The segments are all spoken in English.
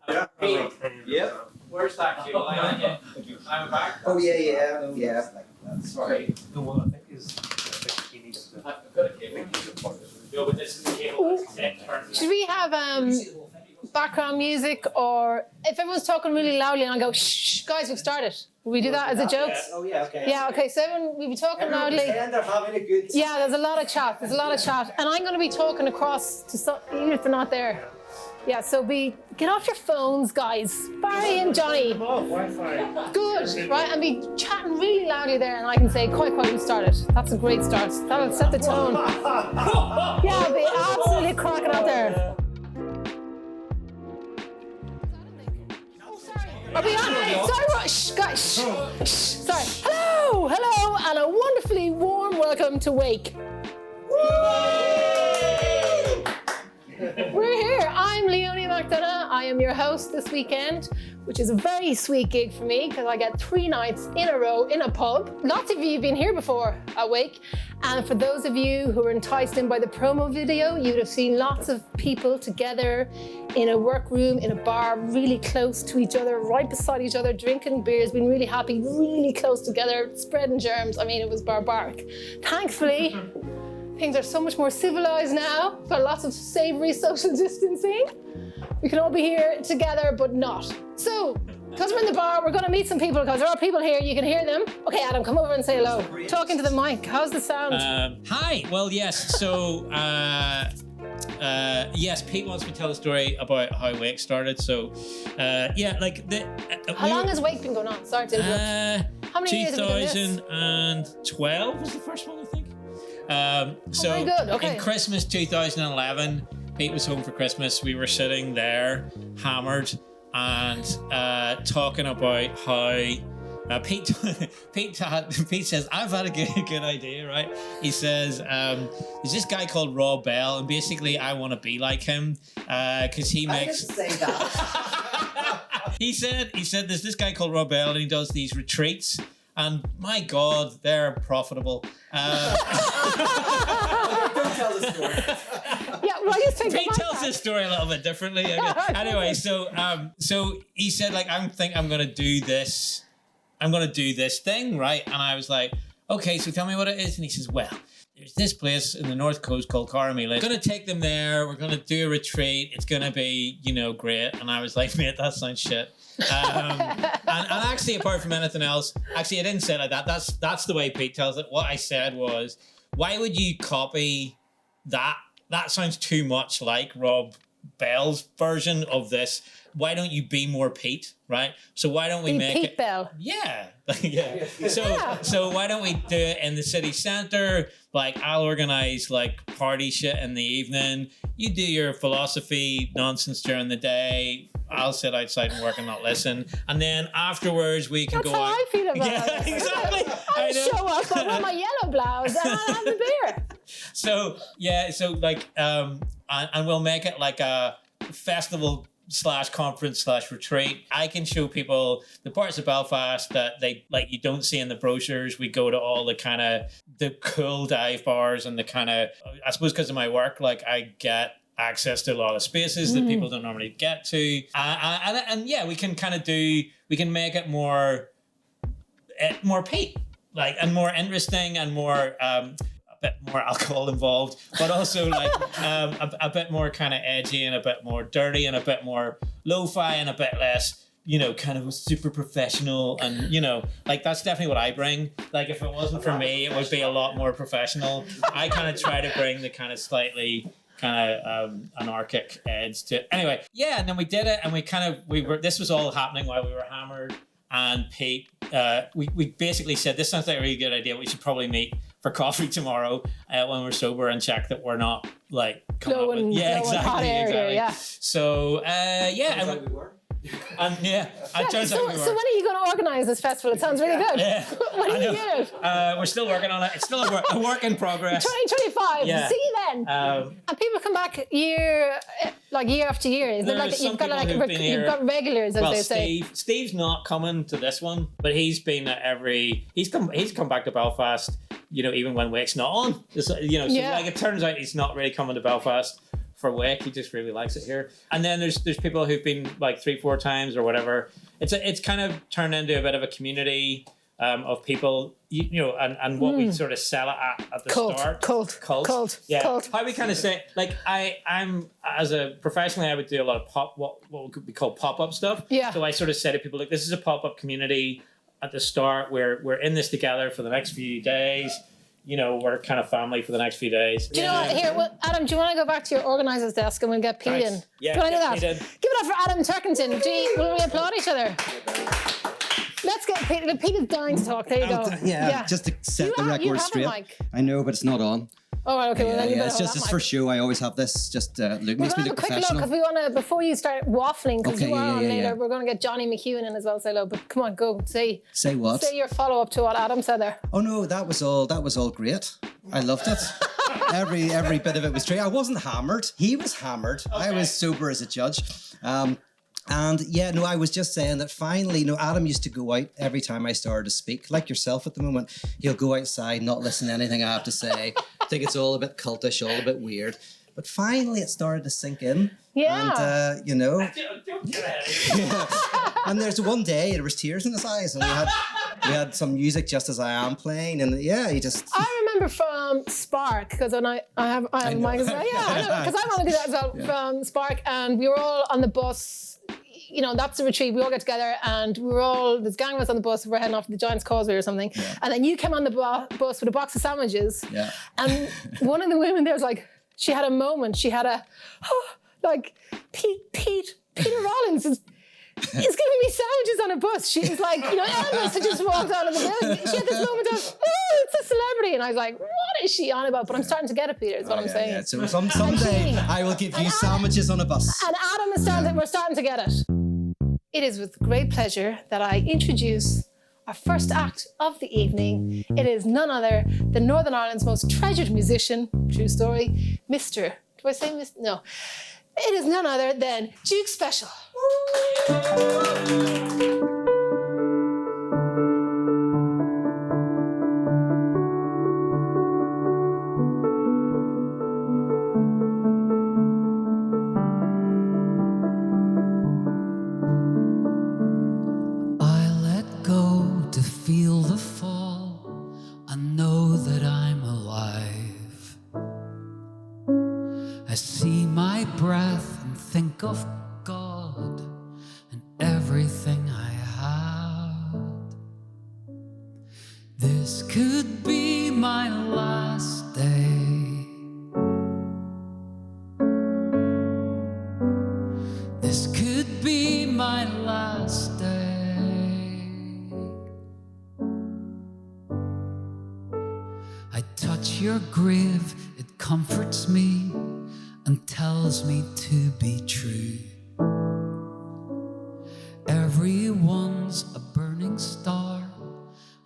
Yeah. Hey, yep. Where's that cable? I'm back. Oh yeah. Sorry. The one I think is he needs to. I've got a cable. No, but this is the cable. Should we have background music, or if everyone's talking really loudly and I go, shh, guys, we've started. Will we do that as a joke? Oh yeah, okay. Yeah, okay, so everyone, we'll be talking loudly. Pretend they're having a good time. Yeah, there's a lot of chat, and I'm going to be talking across to some, even if they're not there. Yeah, so get off your phones, guys. Barry and Johnny. Wi-Fi. Good, right? And be chatting really loudly there, and I can say, quite, we've started. That's a great start. That'll set the tone. Yeah, I'll be absolutely cracking out there. Are we on? Sorry, shh, guys, shh, sorry. Hello, and a wonderfully warm welcome to Wake. We're here. I'm Leonie McDonagh. I am your host this weekend, which is a very sweet gig for me because I get 3 nights in a row in a pub. Lots of you have been here before at Wake. And for those of you who are enticed in by the promo video, you'd have seen lots of people together in a workroom, in a bar, really close to each other, right beside each other, drinking beers, being really happy, really close together, spreading germs. I mean, it was barbaric. Thankfully, things are so much more civilized now. Got lots of savory social distancing. We can all be here together, but not. So, because we're in the bar, we're going to meet some people, because there are people here, you can hear them. Okay, Adam, come over and say hello. Talking to the mic, how's the sound? Hi, well, yes, so, yes, Pete wants me to tell a story about how Wake started, so, yeah, like... How long has Wake been going on? Sorry to interrupt. How many years have you done this? 2012 was the first one, I think. So, very good. Okay. In Christmas 2011, Pete was home for Christmas. We were sitting there, hammered, and talking about how Pete says, I've had a good idea, right? He says, there's this guy called Rob Bell, and basically I want to be like him because he makes... I didn't say that. He said there's this guy called Rob Bell, and he does these retreats. And my God, they're profitable. Don't tell the story. Yeah, well, I just take Pete tells this story a little bit differently, I guess. Anyway, so he said, like, I'm going to do this. I'm going to do this thing, right? And I was like, okay, so tell me what it is. And he says, well, there's this place in the North Coast called Coromila. We're going to take them there. We're going to do a retreat. It's going to be, great. And I was like, mate, that sounds shit. And actually, apart from anything else, actually, I didn't say it like that. That's the way Pete tells it. What I said was, why would you copy that? That sounds too much like Rob Bell's version of this. Why don't you be more Pete, right? So why don't we make Pete it... Bell. Yeah. Yeah. So why don't we do it in the city centre? Like, I'll organise, like, party shit in the evening. You do your philosophy nonsense during the day. I'll sit outside and work and not listen. And then afterwards we can That's go how out. I feel about it. Exactly. I'll show up, I'll wear my yellow blouse, and I'll have a beer. So, yeah, so, like, and we'll make it like a festival / conference / retreat. I can show people the parts of Belfast that you don't see in the brochures. We go to all the kind of the cool dive bars and the kind of, I suppose because of my work, like, I get access to a lot of spaces that people don't normally get to. And yeah, we can make it more Pete, like, and more interesting and more, a bit more alcohol involved, but also like a bit more kind of edgy and a bit more dirty and a bit more lo-fi and a bit less, kind of super professional. And, like, that's definitely what I bring. Like, if it wasn't for me, it would be a lot more professional. I kind of try to bring the kind of slightly kind of anarchic edge to it. Anyway, yeah, and then we did it, and this was all happening while we were hammered. And Pete, we basically said, this sounds like a really good idea. We should probably meet for coffee tomorrow when we're sober and check that we're not, like, coming up with... Yeah, exactly. Yeah. So, yeah. And yeah, it turns out we were. So when are you going to organise this festival? It sounds really good. Yeah. When are you doing it? We're still working on it. It's still a work in progress. 2025. Yeah. See you then. And people come back year after year. Is it like you've got regulars, as they say? Steve's not coming to this one, but he's been at he's come back to Belfast. Even when Wake's not on. So like, it turns out he's not really coming to Belfast for Wake. He just really likes it here. And then there's people who've been like 3-4 times or whatever. It's kind of turned into a bit of a community of people, you know, and what we sort of sell it at the start. Cult. Yeah. Cult. How we kind of say, like, I'm as a professionally, I would do a lot of what would be called pop-up stuff. Yeah. So I sort of say to people, like, this is a pop-up community at the start. We're in this together for the next few days. You know, we're kind of family for the next few days. Do you know what? Here, Adam, do you want to go back to your organiser's desk and we'll get Pete in? Yeah, do you want to do that? Pete in. Give it up for Adam Turkington. Gee, will we applaud each other? Let's get Pete. Pete is dying to talk. There you go. Just to set the you record have straight. a mic. I know, but it's not on. Oh, right, okay. Well, then you better It's hold just that it's mic. for show. I always have this. Just We're makes going me to have a look quick look professional. because we want to, before you start waffling, because Okay, you are on yeah, later, yeah. we're going to get Johnny McEwen in as well, say hello. But come on, go, say What? Say your follow-up to what Adam said there. Oh no, that was all great. I loved it. every bit of it was true. I wasn't hammered. He was hammered. I was sober as a judge. And yeah, no, I was just saying that finally, Adam used to go out every time I started to speak, like yourself at the moment. He'll go outside, not listen to anything I have to say, think it's all a bit cultish, all a bit weird. But finally it started to sink in. Yeah. And, Don't get ahead. and there's one day there was tears in his eyes and we had some music just as I am playing. And yeah, he just... I remember from Spark, because when I have a mic as well. Yeah, I know, because I want to do that as well, from Spark. And we were all on the bus. You know, that's the retreat. We all get together and this gang was on the bus. We were heading off to the Giant's Causeway or something. Yeah. And then you came on the bus with a box of sandwiches. Yeah. And one of the women there was like, she had a moment. She had Peter Rollins is giving me sandwiches on a bus. She was like, Elvis had just walked out of the building. She had this moment of, it's a celebrity. And I was like, what is she on about? But I'm starting to get it, Peter, is what I'm saying. Yeah. So someday I will give you sandwiches on a bus. And Adam we're starting to get it. It is with great pleasure that I introduce our first act of the evening. It is none other than Northern Ireland's most treasured musician, true story, Mr. Do I say Mr.? No. It is none other than Duke Special. I let go to feel the fall. I know that I'm alive. I see my breath and think of God and everything I had. This could be my last day. This could be my last day. I touch your grave, it comforts me and tells me to be true. Everyone's a burning star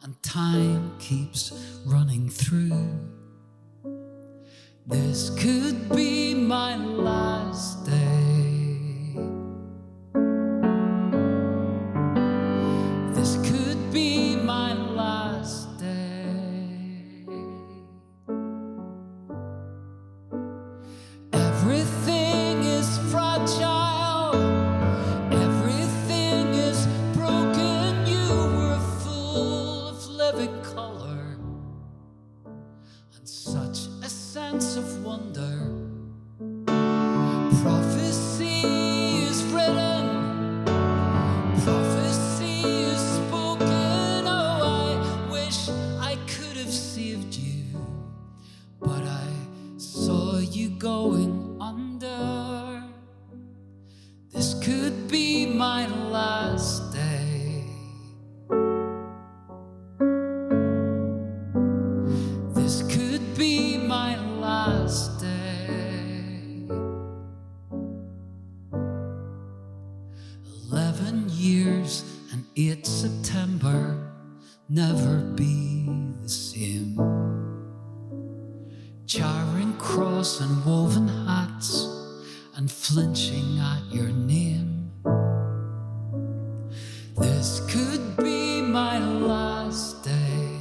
and time keeps running through. This could be my last day. This could be my last day. Everything is fragile. Everything is broken. You were full of living color and such a sense of wonder. Prophecy is written. Prophecy is spoken. Oh, I wish I could have saved you, but I saw you going under. This could be my last day. This could be my last day. 11 years and 8 September, never be the same. Charing cross and woven hats and flinching at your name. This could be my last day.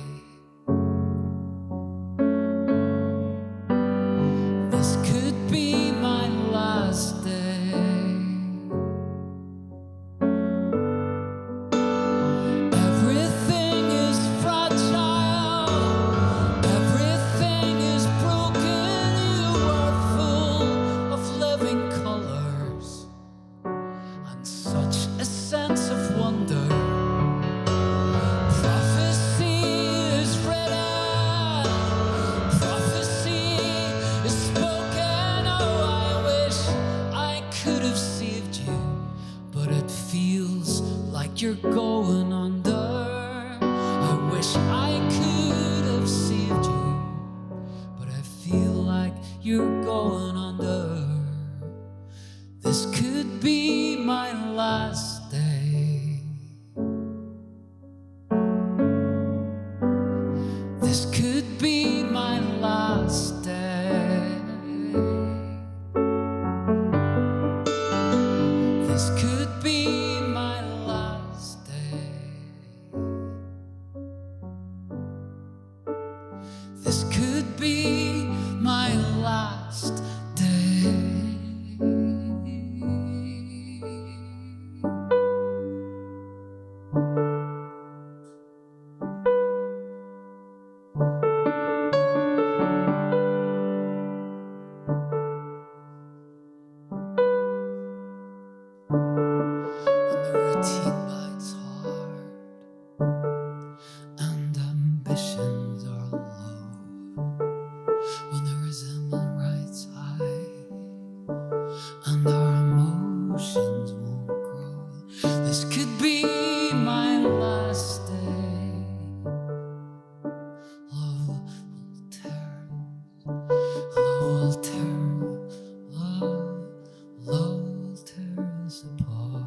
This could be my going under. I wish I could have saved you, but I feel like you're going under. This could be my last day. This could be my last day. This could be my last day. This could be my last day. When the routine bites hard and ambitions are low, when the resentment rides high and our emotions won't grow, this could be my last day. Love will tear love will tear us apart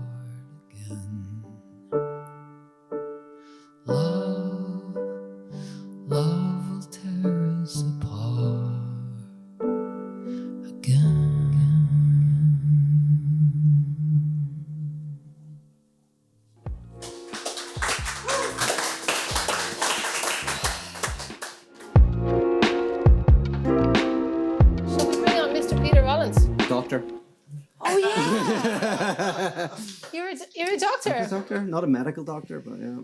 again. Love will tear us apart again. Shall we bring on Mr. Peter Rollins? Doctor. Oh yeah, you're a doctor. Doctor, not a medical doctor, but yeah.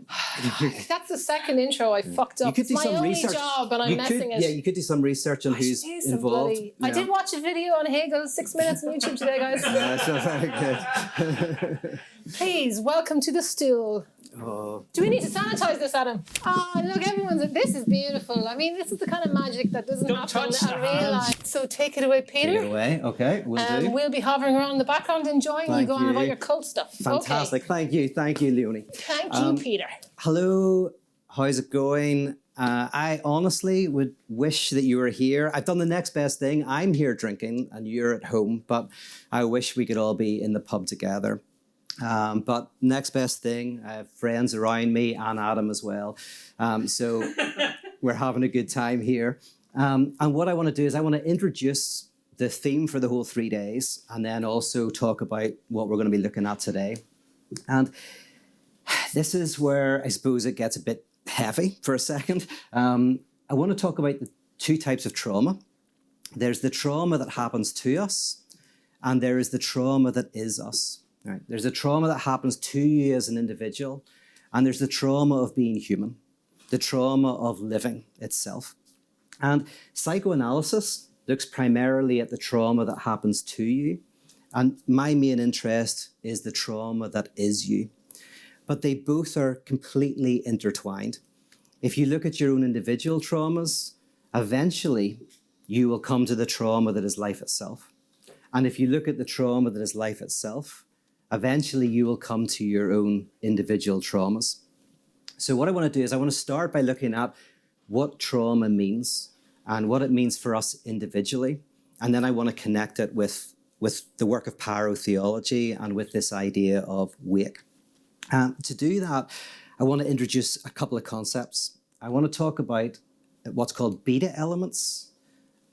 That's the second intro I fucked You up. could It's do my some only research. job, and I'm messing it. Yeah, you could do some research on I should who's do some involved. bloody- I did watch a video on Hegel, 6 minutes on YouTube today, guys. That's not very good. Please, welcome to the stool. Oh, Do we need to sanitize this, Adam? Oh, look, this is beautiful. I mean, this is the kind of magic that doesn't Don't happen touch in the real hands. life. So take it away, take it Peter. away. Okay, will do. We'll be hovering around in the background enjoying you Thank go on about you. your cult stuff. Fantastic. Okay. Thank you, Leonie. Thank you, Peter. Hello, how's it going? I honestly would wish that you were here. I've done the next best thing. I'm here drinking and you're at home, but I wish we could all be in the pub together. But next best thing, I have friends around me and Adam as well. So we're having a good time here. And what I want to do is I want to introduce the theme for the whole 3 days and then also talk about what we're going to be looking at today. And this is where I suppose it gets a bit heavy for a second. I want to talk about the two types of trauma. There's the trauma that happens to us, and there is the trauma that is us. Right? There's a trauma that happens to you as an individual, and there's the trauma of being human, the trauma of living itself. And psychoanalysis looks primarily at the trauma that happens to you, and my main interest is the trauma that is you. But they both are completely intertwined. If you look at your own individual traumas, eventually you will come to the trauma that is life itself. And if you look at the trauma that is life itself, eventually you will come to your own individual traumas. So what I want to do is I want to start by looking at what trauma means and what it means for us individually. And then I want to connect it with the work of parotheology and with this idea of wake. To do that, I want to introduce a couple of concepts. I want to talk about what's called beta elements,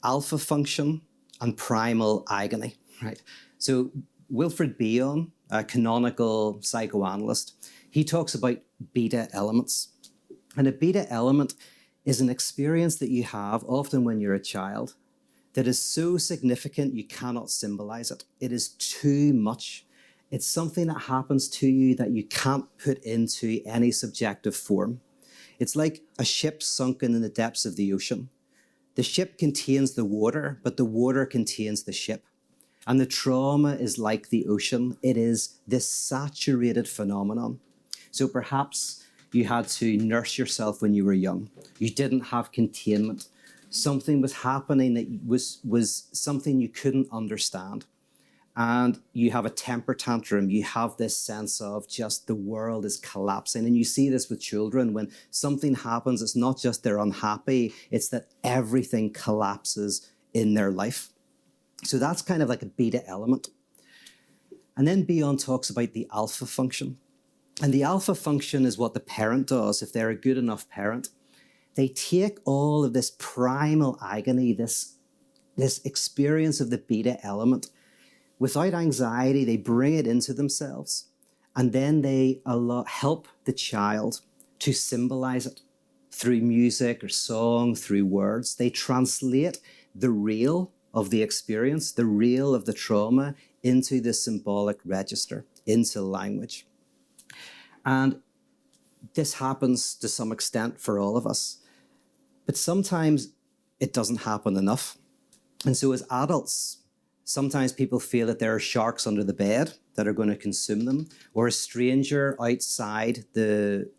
alpha function, and primal agony. Right? So Wilfred Bion, a canonical psychoanalyst, he talks about beta elements. And a beta element is an experience that you have, often when you're a child, that is so significant you cannot symbolize it. It is too much. It's something that happens to you that you can't put into any subjective form. It's like a ship sunken in the depths of the ocean. The ship contains the water, but the water contains the ship. And the trauma is like the ocean. It is this saturated phenomenon. So perhaps you had to nurse yourself when you were young. You didn't have containment. Something was happening that was something you couldn't understand. and you have a temper tantrum, you have this sense of just the world is collapsing. And you see this with children. When something happens, it's not just they're unhappy, it's that everything collapses in their life. So that's kind of like a beta element. And then Beyond talks about the alpha function. And the alpha function is what the parent does if they're a good enough parent. They take all of this primal agony, this experience of the beta element. Without anxiety, they bring it into themselves, and then they help the child to symbolize it through music or song, through words. They translate the real of the experience, the real of the trauma, into the symbolic register, into language. And this happens to some extent for all of us, but sometimes it doesn't happen enough. And so as adults, sometimes people feel that there are sharks under the bed that are going to consume them, or a stranger outside the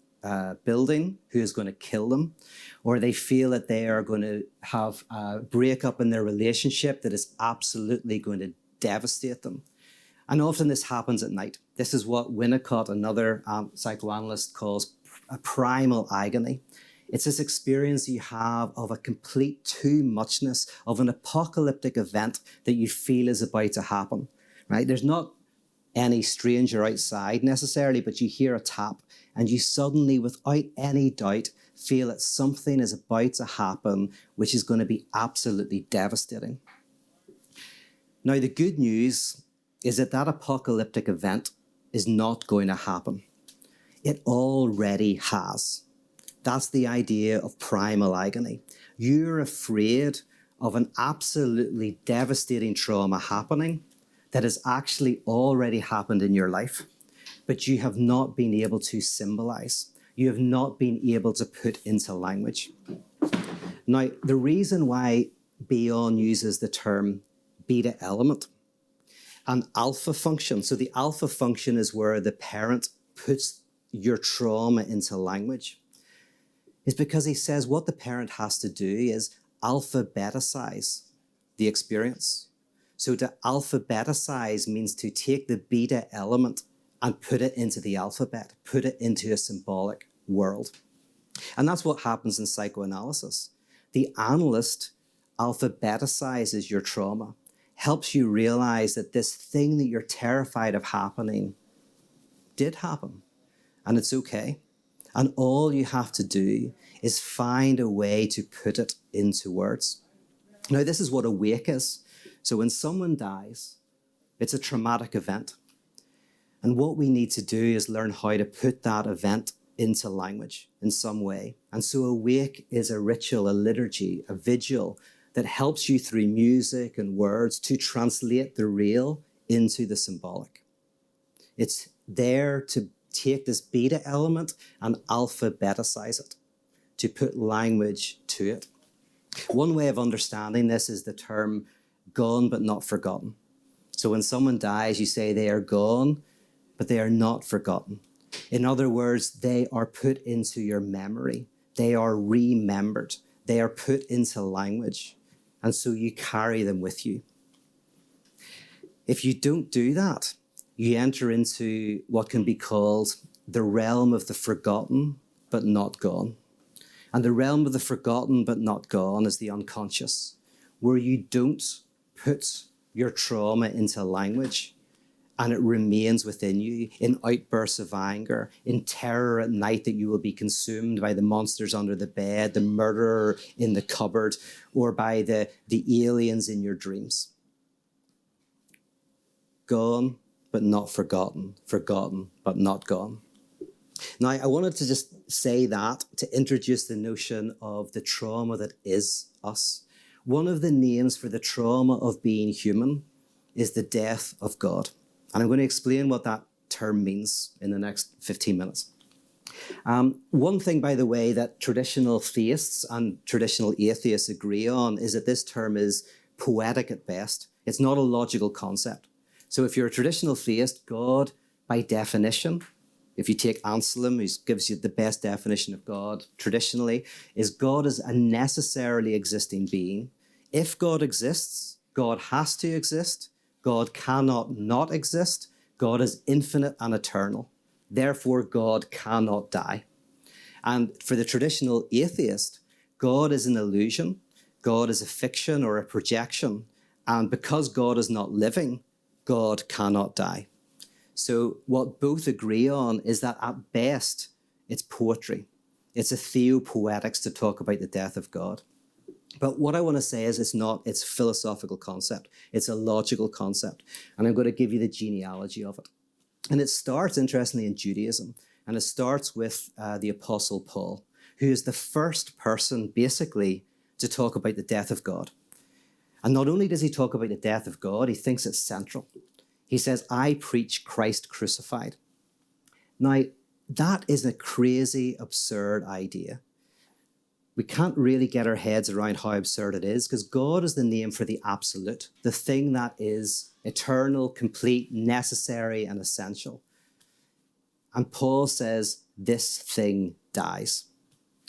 building who is going to kill them, or they feel that they are going to have a breakup in their relationship that is absolutely going to devastate them. And often this happens at night. This is what Winnicott, another psychoanalyst, calls a primal agony. It's this experience you have of a complete too muchness, of an apocalyptic event that you feel is about to happen, right? There's not any stranger outside necessarily, but you hear a tap and you suddenly, without any doubt, feel that something is about to happen, which is going to be absolutely devastating. Now, the good news is that that apocalyptic event is not going to happen. It already has. That's the idea of primal agony. You're afraid of an absolutely devastating trauma happening that has actually already happened in your life, but you have not been able to symbolize. You have not been able to put into language. Now, the reason why Beyond uses the term beta element and alpha function, so the alpha function is where the parent puts your trauma into language, is because he says what the parent has to do is alphabeticize the experience. So to alphabeticize means to take the beta element and put it into the alphabet, put it into a symbolic world. And that's what happens in psychoanalysis. The analyst alphabetizes your trauma, helps you realize that this thing that you're terrified of happening did happen, and it's okay. And all you have to do is find a way to put it into words. Now, this is what a wake is. So when someone dies, it's a traumatic event. And what we need to do is learn how to put that event into language in some way. And so a wake is a ritual, a liturgy, a vigil that helps you through music and words to translate the real into the symbolic. It's there to take this beta element and alphabeticize it, to put language to it. One way of understanding this is the term gone but not forgotten. So when someone dies, you say they are gone, but they are not forgotten. In other words, they are put into your memory. They are remembered. They are put into language. And so you carry them with you. If you don't do that, you enter into what can be called the realm of the forgotten but not gone. And the realm of the forgotten but not gone is the unconscious, where you don't put your trauma into language and it remains within you in outbursts of anger, in terror at night that you will be consumed by the monsters under the bed, the murderer in the cupboard, or by the aliens in your dreams. Gone but not forgotten, forgotten but not gone. Now, I wanted to just say that to introduce the notion of the trauma that is us. One of the names for the trauma of being human is the death of God. And I'm going to explain what that term means in the next 15 minutes. One thing, by the way, that traditional theists and traditional atheists agree on is that this term is poetic at best. It's not a logical concept. So if you're a traditional theist, God, by definition, if you take Anselm, who gives you the best definition of God traditionally, is God is a necessarily existing being. If God exists, God has to exist. God cannot not exist. God is infinite and eternal. Therefore, God cannot die. And for the traditional atheist, God is an illusion. God is a fiction or a projection. And because God is not living, God cannot die. So what both agree on is that at best, it's poetry. It's a theopoetics to talk about the death of God. But what I want to say is it's a philosophical concept. It's a logical concept. And I'm going to give you the genealogy of it. And it starts, interestingly, in Judaism. And it starts with the Apostle Paul, who is the first person, basically, to talk about the death of God. And not only does he talk about the death of God, he thinks it's central. He says, I preach Christ crucified. Now, that is a crazy, absurd idea. We can't really get our heads around how absurd it is, because God is the name for the absolute, the thing that is eternal, complete, necessary, and essential. And Paul says, this thing dies.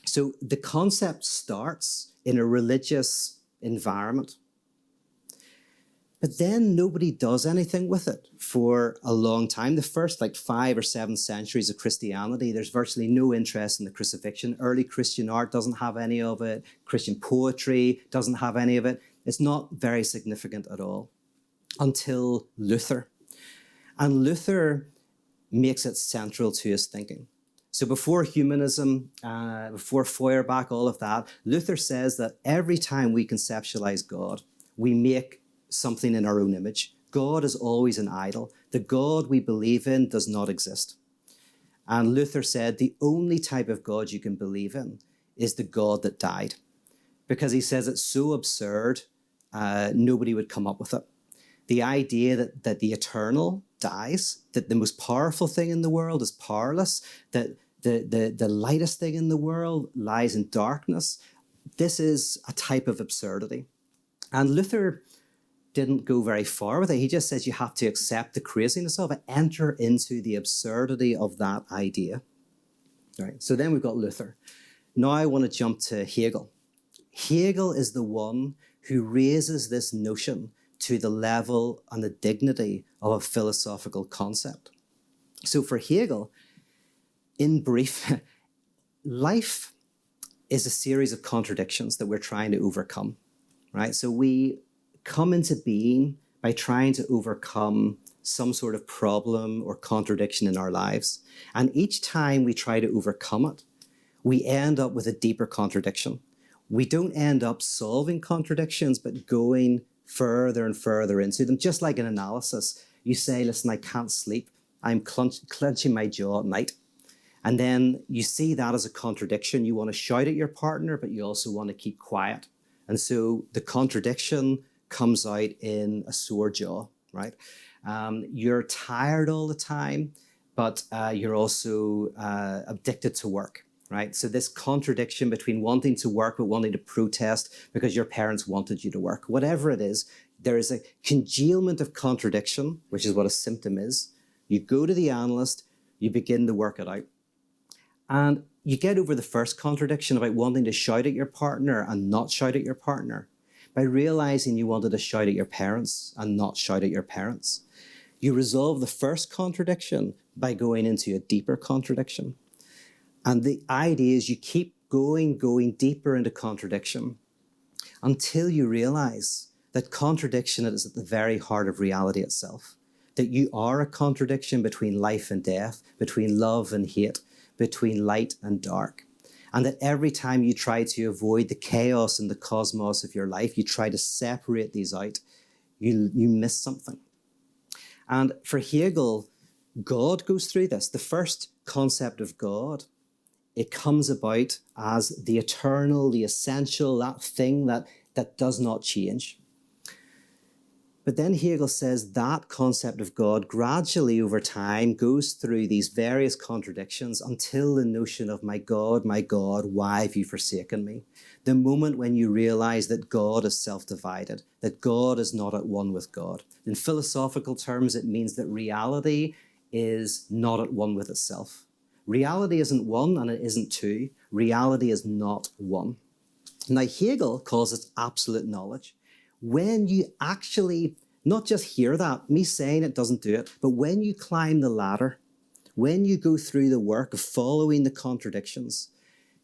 So the concept starts in a religious environment. But then nobody does anything with it for a long time. The first 5 or 7 centuries of Christianity, there's virtually no interest in the crucifixion. Early Christian art doesn't have any of it. Christian poetry doesn't have any of it. It's not very significant at all until Luther. And Luther makes it central to his thinking. So before humanism, before Feuerbach, all of that, Luther says that every time we conceptualize God, we make something in our own image. God is always an idol. The God we believe in does not exist. And Luther said the only type of God you can believe in is the God that died. Because he says it's so absurd, nobody would come up with it. The idea that the eternal dies, that the most powerful thing in the world is powerless, that the lightest thing in the world lies in darkness, this is a type of absurdity. And Luther didn't go very far with it. He just says you have to accept the craziness of it, enter into the absurdity of that idea. Right. So then we've got Luther. Now I want to jump to Hegel. Hegel is the one who raises this notion to the level and the dignity of a philosophical concept. So for Hegel, in brief, life is a series of contradictions that we're trying to overcome. Right. So we come into being by trying to overcome some sort of problem or contradiction in our lives. And each time we try to overcome it, we end up with a deeper contradiction. We don't end up solving contradictions, but going further and further into them. Just like an analysis, you say, listen, I can't sleep. I'm clenching my jaw at night. And then you see that as a contradiction. You want to shout at your partner, but you also want to keep quiet. And so the contradiction comes out in a sore jaw, right? You're tired all the time, but you're also addicted to work, right? So this contradiction between wanting to work but wanting to protest because your parents wanted you to work, whatever it is, there is a congealment of contradiction, which is what a symptom is. You go to the analyst, you begin to work it out. And you get over the first contradiction about wanting to shout at your partner and not shout at your partner by realizing you wanted to shout at your parents and not shout at your parents. You resolve the first contradiction by going into a deeper contradiction. And the idea is you keep going deeper into contradiction until you realize that contradiction is at the very heart of reality itself, that you are a contradiction between life and death, between love and hate, between light and dark. And that every time you try to avoid the chaos and the cosmos of your life, you try to separate these out, you miss something. And for Hegel, God goes through this. The first concept of God, it comes about as the eternal, the essential, that thing that does not change. But then Hegel says that concept of God gradually over time goes through these various contradictions until the notion of my God, why have you forsaken me? The moment when you realize that God is self-divided, that God is not at one with God. In philosophical terms, it means that reality is not at one with itself. Reality isn't one and it isn't two. Reality is not one. Now, Hegel calls it absolute knowledge. When you actually Not just hear that, me saying it doesn't do it, but when you climb the ladder, when you go through the work of following the contradictions,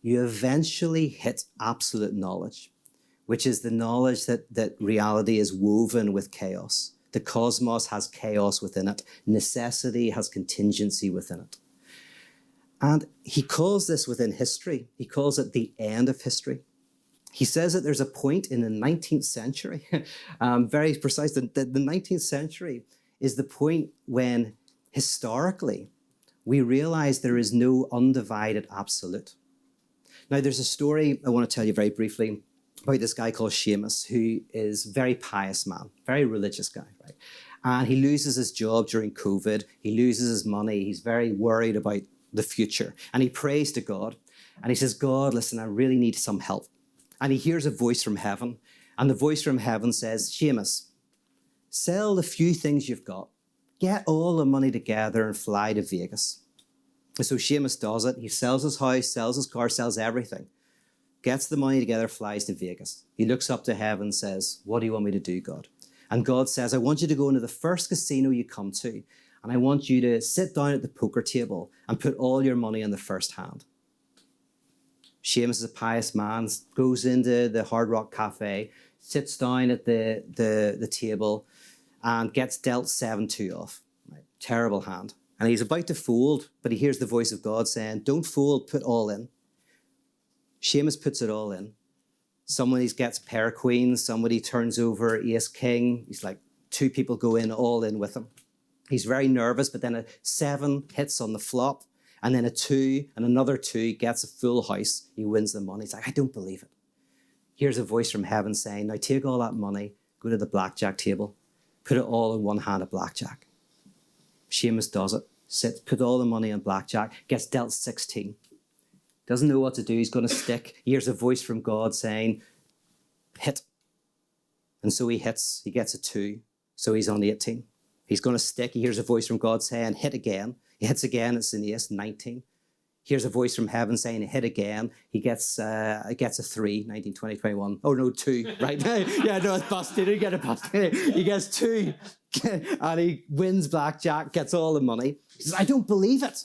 you eventually hit absolute knowledge, which is the knowledge that reality is woven with chaos. The cosmos has chaos within it. Necessity has contingency within it. And he calls this within history. He calls it the end of history. He says that there's a point in the 19th century, very precise, the 19th century is the point when historically we realize there is no undivided absolute. Now, there's a story I want to tell you very briefly about this guy called Chaosmos, who is a very pious man, very religious guy, right? And he loses his job during COVID. He loses his money. He's very worried about the future. And he prays to God. And he says, God, listen, I really need some help. And he hears a voice from heaven. And the voice from heaven says, Chaosmos, sell the few things you've got. Get all the money together and fly to Vegas. And so Chaosmos does it. He sells his house, sells his car, sells everything. Gets the money together, flies to Vegas. He looks up to heaven and says, what do you want me to do, God? And God says, I want you to go into the first casino you come to, and I want you to sit down at the poker table and put all your money in the first hand. Chaosmos is a pious man, goes into the Hard Rock Cafe, sits down at the table, and gets dealt 7-2 off. Right? Terrible hand. And he's about to fold, but he hears the voice of God saying, don't fold, put all in. Chaosmos puts it all in. Somebody gets pair of queens, somebody turns over ace king. He's like, 2 people go in, all in with him. He's very nervous, but then a 7 hits on the flop, and then a 2 and another 2 gets a full house. He wins the money. He's like, I don't believe it. Here's a voice from heaven saying, now take all that money, go to the blackjack table, put it all in one hand of blackjack. Chaosmos does it. Sits, put all the money on blackjack, gets dealt 16. Doesn't know what to do. He's going to stick. He hears a voice from God saying, hit. And so he hits. He gets a 2. So he's on 18. He's going to stick. He hears a voice from God saying, hit again. He hits again. It's an ace, 19. Hears a voice from heaven saying, hit again. He gets a 3, 19, 20, 21. Oh, no, 2, right? Yeah, no, it's busted. He gets a busted. He gets 2. And he wins blackjack, gets all the money. He says, I don't believe it.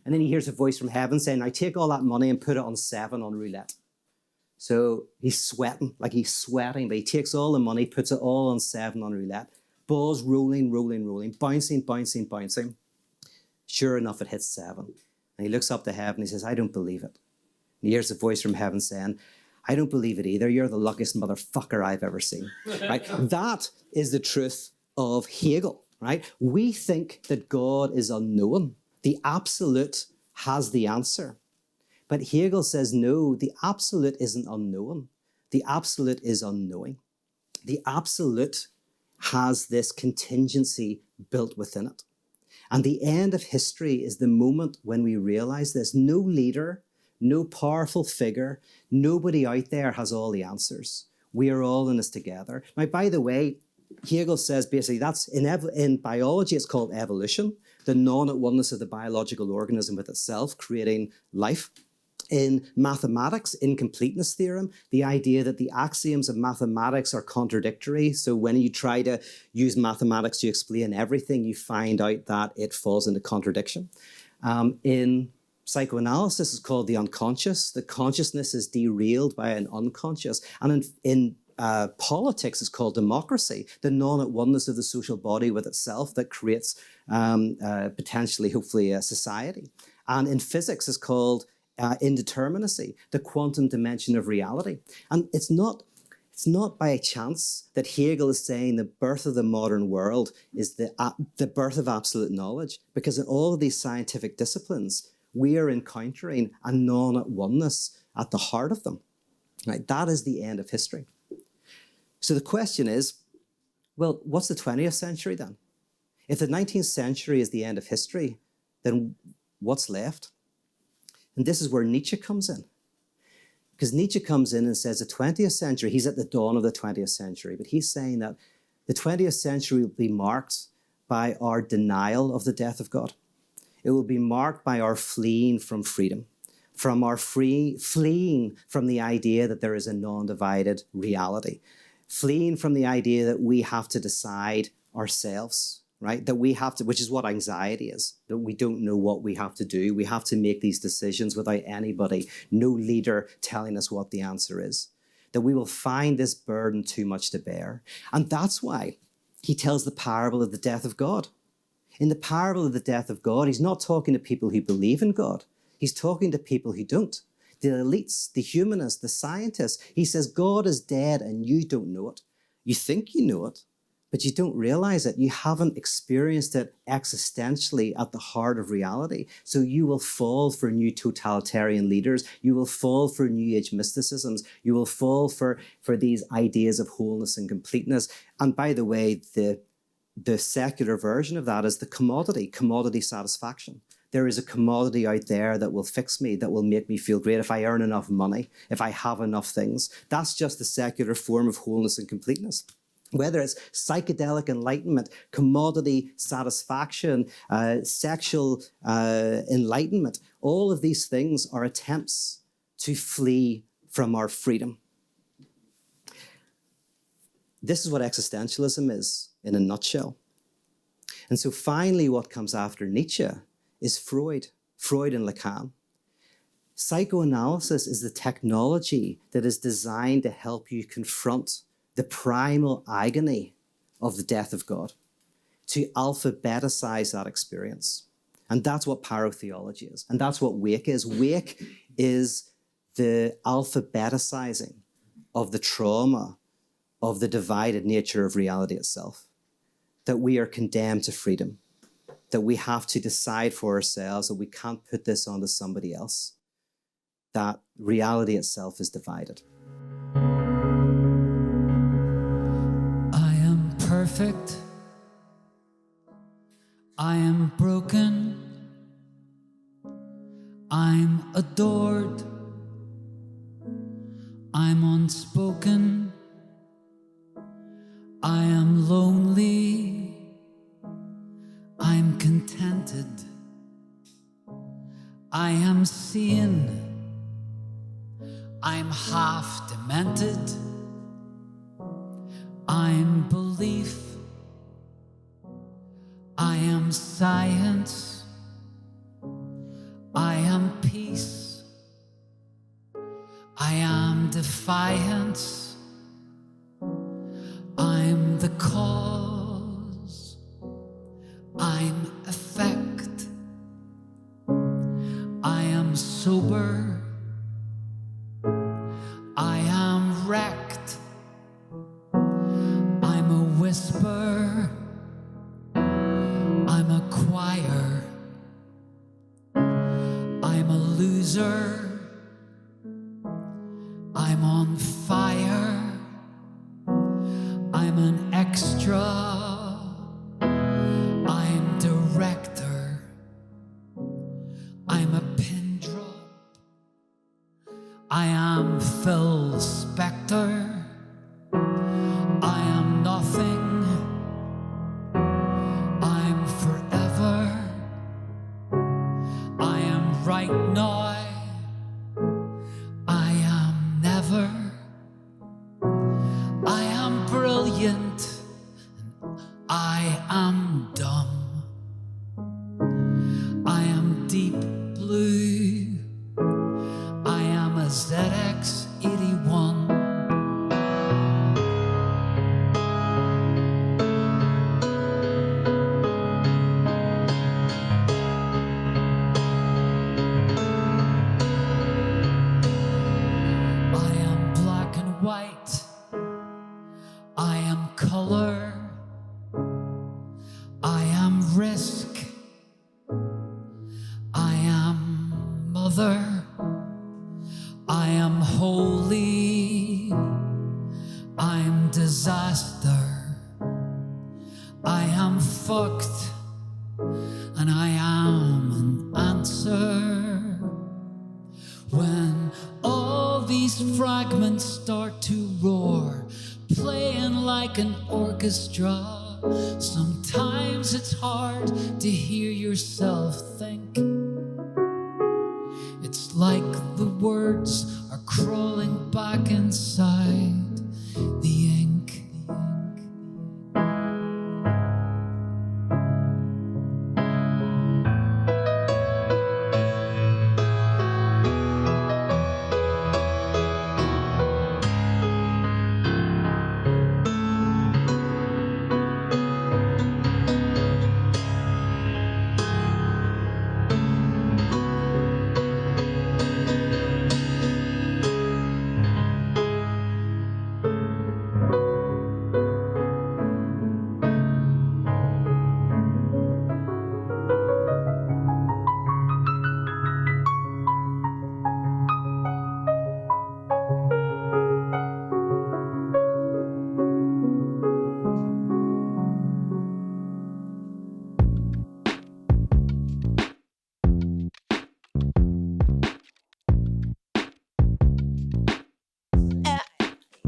And then he hears a voice from heaven saying, I take all that money and put it on 7 on roulette. So he's sweating, but he takes all the money, puts it all on 7 on roulette. Balls rolling, bouncing. Sure enough, it hits 7. And he looks up to heaven, he says, I don't believe it. And he hears a voice from heaven saying, I don't believe it either. You're the luckiest motherfucker I've ever seen. Right? That is the truth of Hegel, right? We think that God is unknown. The absolute has the answer. But Hegel says, no, the absolute isn't unknown. The absolute is unknowing. The absolute has this contingency built within it. And the end of history is the moment when we realize this. No leader, no powerful figure, nobody out there has all the answers. We are all in this together. Now, by the way, Hegel says basically that's in biology, it's called evolution, the non-at-oneness of the biological organism with itself, creating life. In mathematics, incompleteness theorem, the idea that the axioms of mathematics are contradictory. So when you try to use mathematics to explain everything, you find out that it falls into contradiction. In psychoanalysis, it's called the unconscious. The consciousness is derailed by an unconscious. And in politics, it's called democracy, the non-at-oneness of the social body with itself that creates potentially, hopefully, a society. And in physics, it's called indeterminacy, the quantum dimension of reality. And it's not by chance that Hegel is saying the birth of the modern world is the birth of absolute knowledge, because in all of these scientific disciplines, we are encountering a non-at-oneness at the heart of them. Right? That is the end of history. So the question is, well, what's the 20th century then? If the 19th century is the end of history, then what's left? And this is where Nietzsche comes in. Because Nietzsche comes in and says the 20th century, he's at the dawn of the 20th century, but he's saying that the 20th century will be marked by our denial of the death of God. It will be marked by our fleeing from freedom, from our fleeing from the idea that there is a non-divided reality. fleeing from the idea that we have to decide ourselves, right? That we have to, which is what anxiety is, that we don't know what we have to do. We have to make these decisions without anybody, no leader telling us what the answer is. That we will find this burden too much to bear. And that's why he tells the parable of the death of God. In the parable of the death of God, he's not talking to people who believe in God. He's talking to people who don't. The elites, the humanists, the scientists. He says, God is dead and you don't know it. You think you know it, but you don't realize it. You haven't experienced it existentially at the heart of reality. So you will fall for new totalitarian leaders. You will fall for New Age mysticisms. You will fall for these ideas of wholeness and completeness. And by the way, the secular version of that is the commodity satisfaction. There is a commodity out there that will fix me, that will make me feel great if I earn enough money, if I have enough things. That's just the secular form of wholeness and completeness. Whether it's psychedelic enlightenment, commodity satisfaction, sexual enlightenment, all of these things are attempts to flee from our freedom. This is what existentialism is in a nutshell. And so finally, what comes after Nietzsche is Freud and Lacan. Psychoanalysis is the technology that is designed to help you confront the primal agony of the death of God, to alphabeticize that experience. And that's what parotheology is. And that's what Wake is. Wake is the alphabeticizing of the trauma of the divided nature of reality itself. That we are condemned to freedom. That we have to decide for ourselves, that we can't put this onto somebody else. That reality itself is divided. Perfect. I am broken. I'm adored. I'm unspoken. I am lonely. I'm contented. I am seen. I'm half demented. I'm belief. I am science. I am peace. I am defiance. I'm the cause. I'm effect. I am sober. I am wrecked. I'm a whisper. I'm a choir. I'm a loser. I'm on fire. I'm an extra. I'm director. I'm a pin drop. I am Phil Spector. I am nothing. I'm forever. I am right now. I am never. I am brilliant. I am dumb. I am deep blue. I am a ZX81. White. I am color. I am risk. I am mother. I am holy. I'm disaster. I am fucked. And I am an answer. When all these fragments start to roar, playing like an orchestra, sometimes it's hard to hear yourself think. It's like the words are crawling back inside the ink.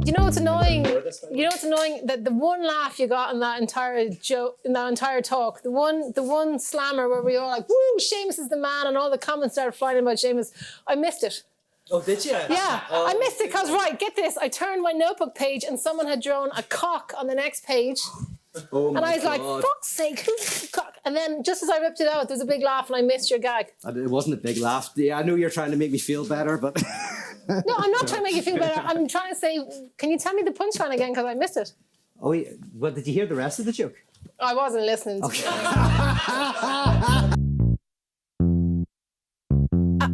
You know what's annoying? You know what's annoying? That the one laugh you got in that entire joke, in that entire talk, the one slammer where we all like, woo, Seamus is the man, and all the comments started flying about Seamus. I missed it. Oh, did you? Yeah, I missed it because, right, get this, I turned my notebook page and someone had drawn a cock on the next page. Oh my And I was God. like, fuck's sake, who's the cock? And then just as I ripped it out, there was a big laugh and I missed your gag. It wasn't a big laugh. Yeah, I know you're trying to make me feel better, but... No, I'm not trying to make you feel better. I'm trying to say, can you tell me the punchline again because I missed it? Oh, yeah. Well, did you hear the rest of the joke? I wasn't listening.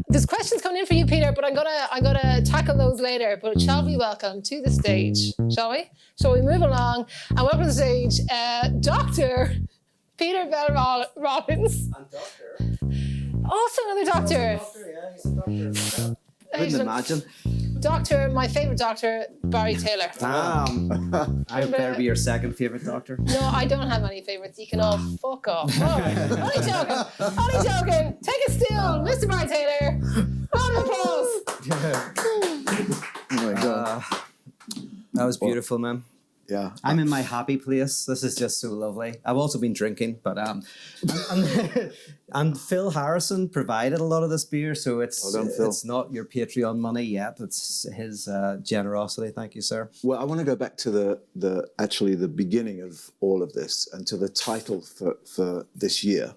There's questions coming in for you, Peter, but I'm gonna tackle those later. But shall we welcome to the stage, shall we? Shall we move along and welcome to the stage, Dr. Peter Bell Rollins. And doctor. Also another doctor. Yeah, he's a doctor. Couldn't imagine. Doctor, my favourite doctor, Barry Taylor. I better be your second favourite doctor. No, I don't have any favourites. You can all fuck off. All right. Only joking. Only joking. Take it still, Mr. Barry Taylor. Round of applause. Oh my God. That was beautiful, man. Yeah. I'm in my happy place. This is just so lovely. I've also been drinking, but and Phil Harrison provided a lot of this beer, so it's Well done, Phil. it's not your Patreon money yet. It's his generosity. Thank you, sir. Well, I want to go back to the beginning of all of this and to the title for this year,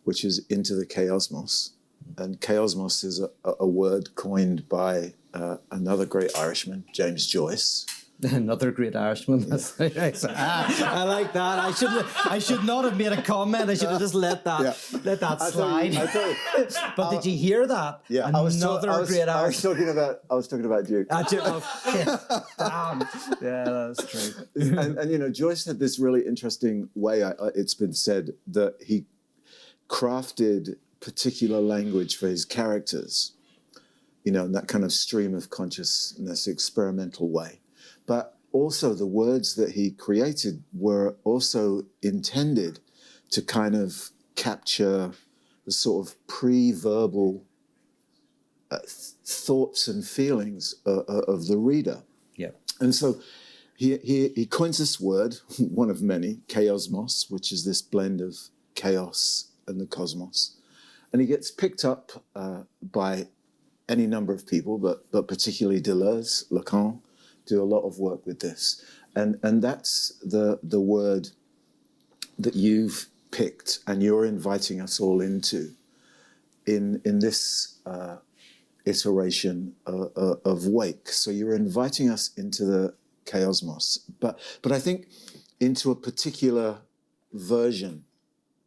which is Into the Chaosmos. And Chaosmos is a word coined by another great Irishman, James Joyce. Another great Irishman. I like that. I should not have made a comment. I should have just let that slide. I tell you, But did you hear that? yeah, Another great I was Irishman. talking about Duke. Damn. Yeah, that's true. And you know, Joyce had this really interesting way. It's been said that he crafted particular language for his characters. You know, in that kind of stream of consciousness, experimental way. But also the words that he created were also intended to kind of capture the sort of pre-verbal thoughts and feelings of the reader. Yeah. And so he coins this word, one of many, chaosmos, which is this blend of chaos and the cosmos. And he gets picked up by any number of people, but particularly Deleuze, Lacan, do a lot of work with this. And that's the word that you've picked and you're inviting us all into in this iteration of Wake. So you're inviting us into the chaosmos, but I think into a particular version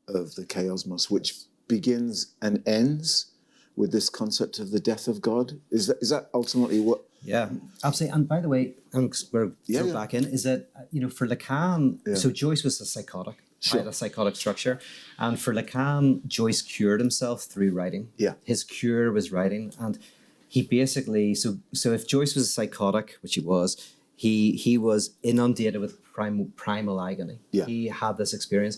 of the chaosmos, which begins and ends with this concept of the death of God. Is that ultimately what? Yeah, absolutely. And by the way, we're back in, is that, you know, for Lacan, so Joyce was a psychotic, had a psychotic structure. And for Lacan, Joyce cured himself through writing. Yeah. His cure was writing. And he basically, so if Joyce was a psychotic, which he was inundated with primal agony. Yeah. He had this experience.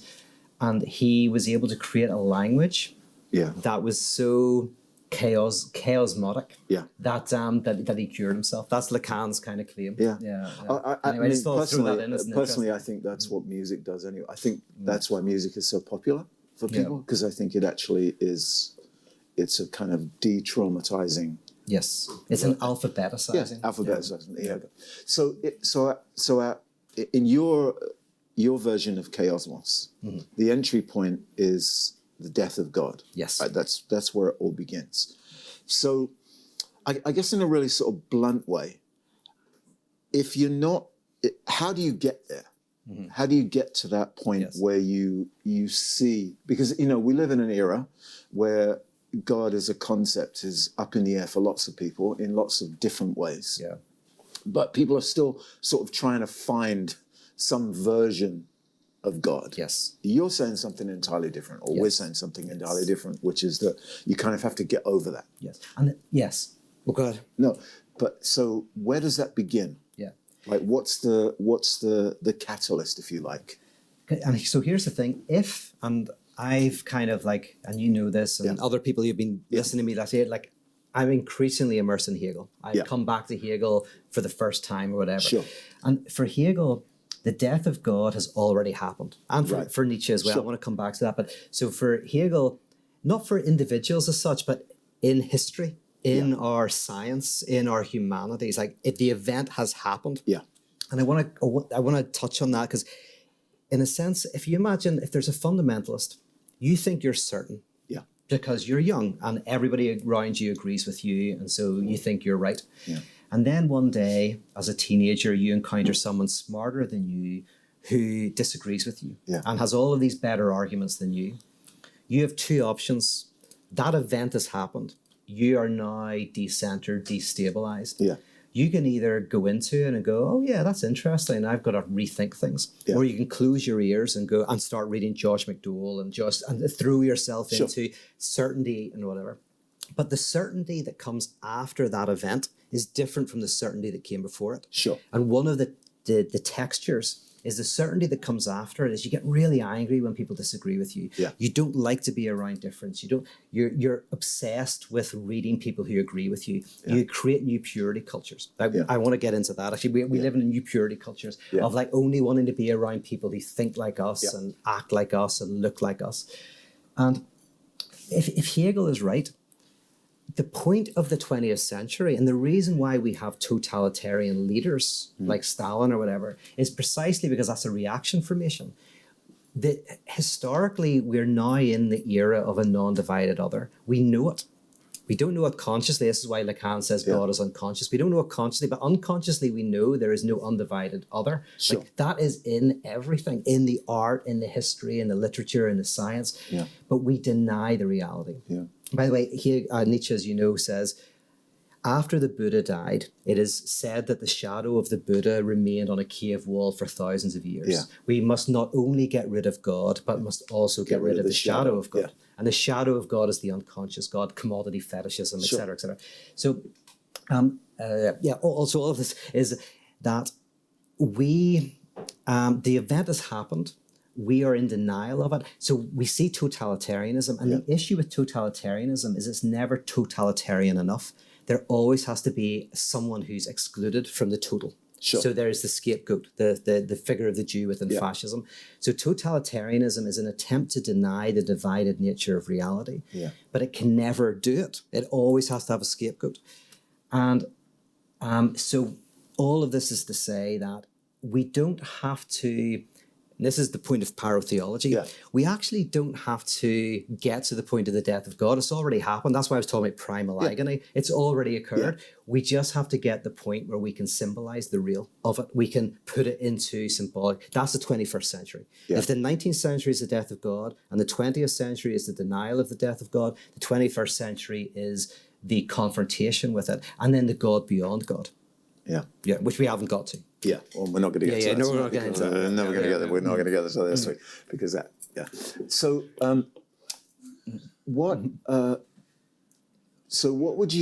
And he was able to create a language that was so chaosmotic. Yeah. That he cured himself. That's Lacan's kind of claim. Yeah. I Anyway, mean, just thought I'd throw that in as an personally, I think that's what music does anyway. I think that's why music is so popular for people, because I think it actually is, it's a kind of de-traumatizing. Yes, it's an alphabeticizing. Yes, alphabeticizing. Yeah. So in your version of Chaosmos, the entry point is the death of God. Yes. Right? That's where it all begins. So I guess in a really sort of blunt way, if you're not, how do you get there? How do you get to that point where you see, because, you know, we live in an era where God as a concept is up in the air for lots of people in lots of different ways. Yeah. But people are still sort of trying to find some version of God. Yes. You're saying something entirely different, or we're saying something entirely different, which is that you kind of have to get over that. Yes. And yes. Oh God. No, but so where does that begin? Yeah. Like what's the catalyst, if you like? And so here's the thing, and I've kind of like, and you know this, and other people who've been listening to me last year, like, I'm increasingly immersed in Hegel. I've come back to Hegel for the first time or whatever. Sure. And for Hegel, the death of God has already happened. And for Nietzsche as well. Sure. I want to come back to that. But so for Hegel, not for individuals as such, but in history, in our science, in our humanities, like if the event has happened. Yeah. And I want to touch on that because in a sense, if you imagine if there's a fundamentalist, you think you're certain. Yeah. Because you're young and everybody around you agrees with you. And so you think you're right. Yeah. And then one day, as a teenager, you encounter someone smarter than you who disagrees with you and has all of these better arguments than you. You have two options. That event has happened. You are now decentered, destabilized. Yeah. You can either go into it and go, oh yeah, that's interesting. I've got to rethink things. Yeah. Or you can close your ears and go and start reading Josh McDowell and throw yourself into certainty and whatever. But the certainty that comes after that event is different from the certainty that came before it. Sure. And one of the textures is the certainty that comes after it is you get really angry when people disagree with you. Yeah. You don't like to be around difference. You're obsessed with reading people who agree with you. Yeah. You create new purity cultures. I want to get into that. Actually, we live in new purity cultures of like only wanting to be around people who think like us and act like us and look like us. And if Hegel is right, the point of the 20th century and the reason why we have totalitarian leaders like Stalin or whatever is precisely because that's a reaction formation. Historically, we're now in the era of a non-divided other. We know it. We don't know it consciously. This is why Lacan says God is unconscious. We don't know it consciously, but unconsciously we know there is no undivided other. Sure. Like that is in everything, in the art, in the history, in the literature, in the science. Yeah. But we deny the reality. Yeah. By the way, Nietzsche, as you know, says, after the Buddha died, it is said that the shadow of the Buddha remained on a cave wall for thousands of years. Yeah. We must not only get rid of God, but must also get rid of the shadow of God. Yeah. And the shadow of God is the unconscious God, commodity fetishism, Sure. et cetera, et cetera. So, also all of this is that the event has happened. We are in denial of it. So we see totalitarianism. And the issue with totalitarianism is it's never totalitarian enough. There always has to be someone who's excluded from the total. Sure. So there is the scapegoat, the figure of the Jew within fascism. So totalitarianism is an attempt to deny the divided nature of reality. Yeah. But it can never do it. It always has to have a scapegoat. And so all of this is to say that we don't have to... This is the point of parotheology. Yeah. We actually don't have to get to the point of the death of God. It's already happened. That's why I was talking about primal agony. It's already occurred. Yeah. We just have to get the point where we can symbolize the real of it. We can put it into symbolic. That's the 21st century. Yeah. If the 19th century is the death of God and the 20th century is the denial of the death of God, the 21st century is the confrontation with it, and then the God beyond God. Yeah. Yeah, which we haven't got to. Yeah, well, we're not going to get to that. No, we're not getting into that. We're never going to get there. We're not going to get to this week because that. Yeah. So, what would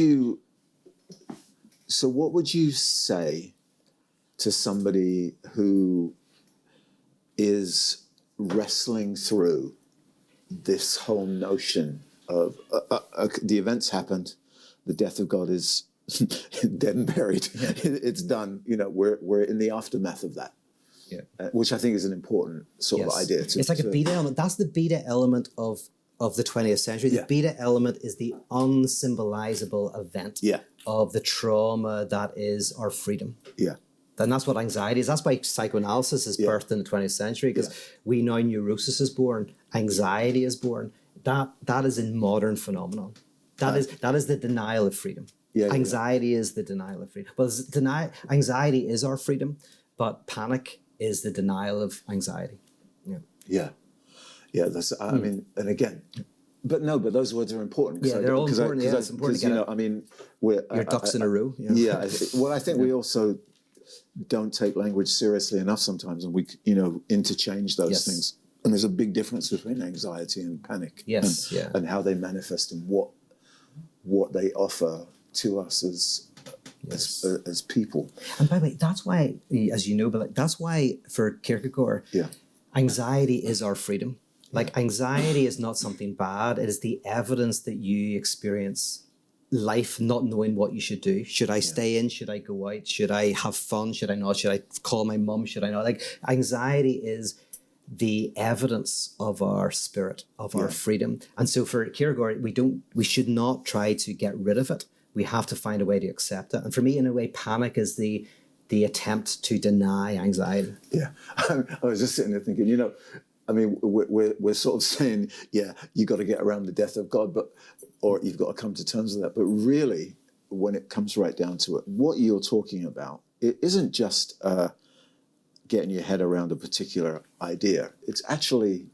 you say to somebody who is wrestling through this whole notion of the events happened, the death of God is dead and buried. Yeah. It's done. You know, we're in the aftermath of that. Yeah. Which I think is an important sort of idea. It's like a beta element. That's the beta element of the 20th century. The beta element is the unsymbolizable event of the trauma that is our freedom. Yeah. And that's what anxiety is. That's why psychoanalysis is birthed in the 20th century, because we know neurosis is born, anxiety is born. That is a modern phenomenon. That is the denial of freedom. Anxiety is the denial of freedom. Well, anxiety is our freedom, but panic is the denial of anxiety. Yeah. That's. I mean, and again, but those words are important. Yeah, they're all important. It's important to get it. I mean, your ducks in a row. Well, I think we also don't take language seriously enough sometimes, and we interchange those things. And there's a big difference between anxiety and panic. Yes. And how they manifest and what they offer to us as people. And by the way, that's why, as you know, but that's why for Kierkegaard, anxiety is our freedom. Like anxiety is not something bad. It is the evidence that you experience life not knowing what you should do. Should I stay in? Should I go out? Should I have fun? Should I not? Should I call my mum? Should I not? Like, anxiety is the evidence of our spirit, of our freedom. And so for Kierkegaard, we should not try to get rid of it. We have to find a way to accept it. And for me, in a way, panic is the attempt to deny anxiety. Yeah, I was just sitting there thinking, I mean, we're sort of saying, you got to get around the death of God, or you've got to come to terms with that. But really, when it comes right down to it, what you're talking about, it isn't just getting your head around a particular idea. It's actually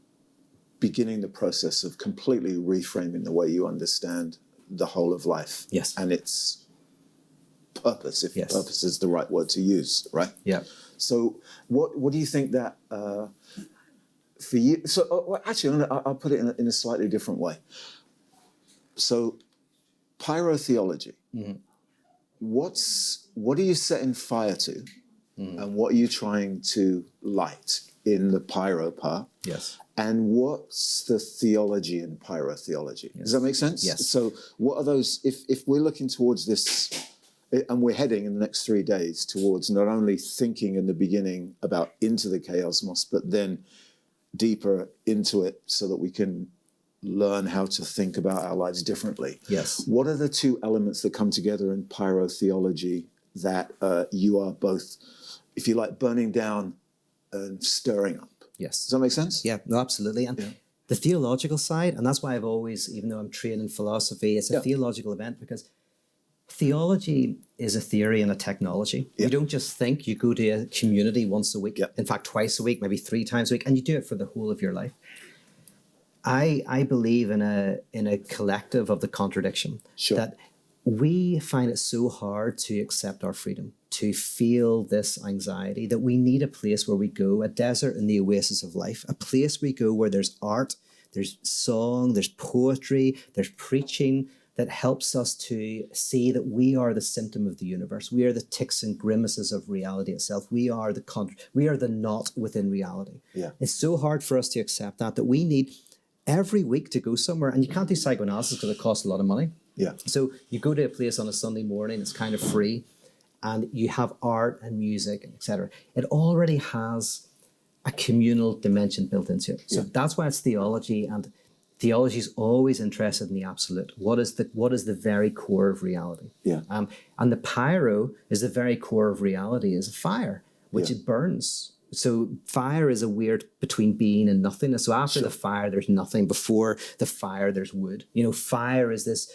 beginning the process of completely reframing the way you understand the whole of life. Yes. And its purpose, if purpose is the right word to use, right? Yeah. So what do you think that for you? So actually, I'll put it in a slightly different way. So pyrotheology, what are you setting fire to? And what are you trying to light in the pyro part? Yes. And what's the theology in pyrotheology? Yes. Does that make sense? Yes. So what are those, if we're looking towards this, and we're heading in the next 3 days towards not only thinking in the beginning about into the Chaosmos, but then deeper into it so that we can learn how to think about our lives differently. Yes. What are the two elements that come together in pyrotheology that you are both, if you like, burning down and stirring up? Yes. Does that make sense? Yeah, no, absolutely. And the theological side, and that's why I've always, even though I'm trained in philosophy, it's a theological event, because theology is a theory and a technology. You don't just think, you go to a community once a week, in fact, twice a week, maybe 3 times a week, and you do it for the whole of your life. I believe in a collective of the contradiction, that we find it so hard to accept our freedom, to feel this anxiety, that we need a place where we go, a desert in the oasis of life, a place we go where there's art, there's song, there's poetry, there's preaching that helps us to see that we are the symptom of the universe. We are the ticks and grimaces of reality itself. We are the knot within reality. Yeah. It's so hard for us to accept that we need every week to go somewhere, and you can't do psychoanalysis because it costs a lot of money. Yeah. So you go to a place on a Sunday morning, it's kind of free, and you have art and music, etc. It already has a communal dimension built into it. So that's why it's theology, and theology is always interested in the absolute. What is the very core of reality? Yeah. And the pyro is the very core of reality, is fire, which it burns. So fire is a weird between being and nothingness. So after the fire, there's nothing. Before the fire, there's wood. Fire is this,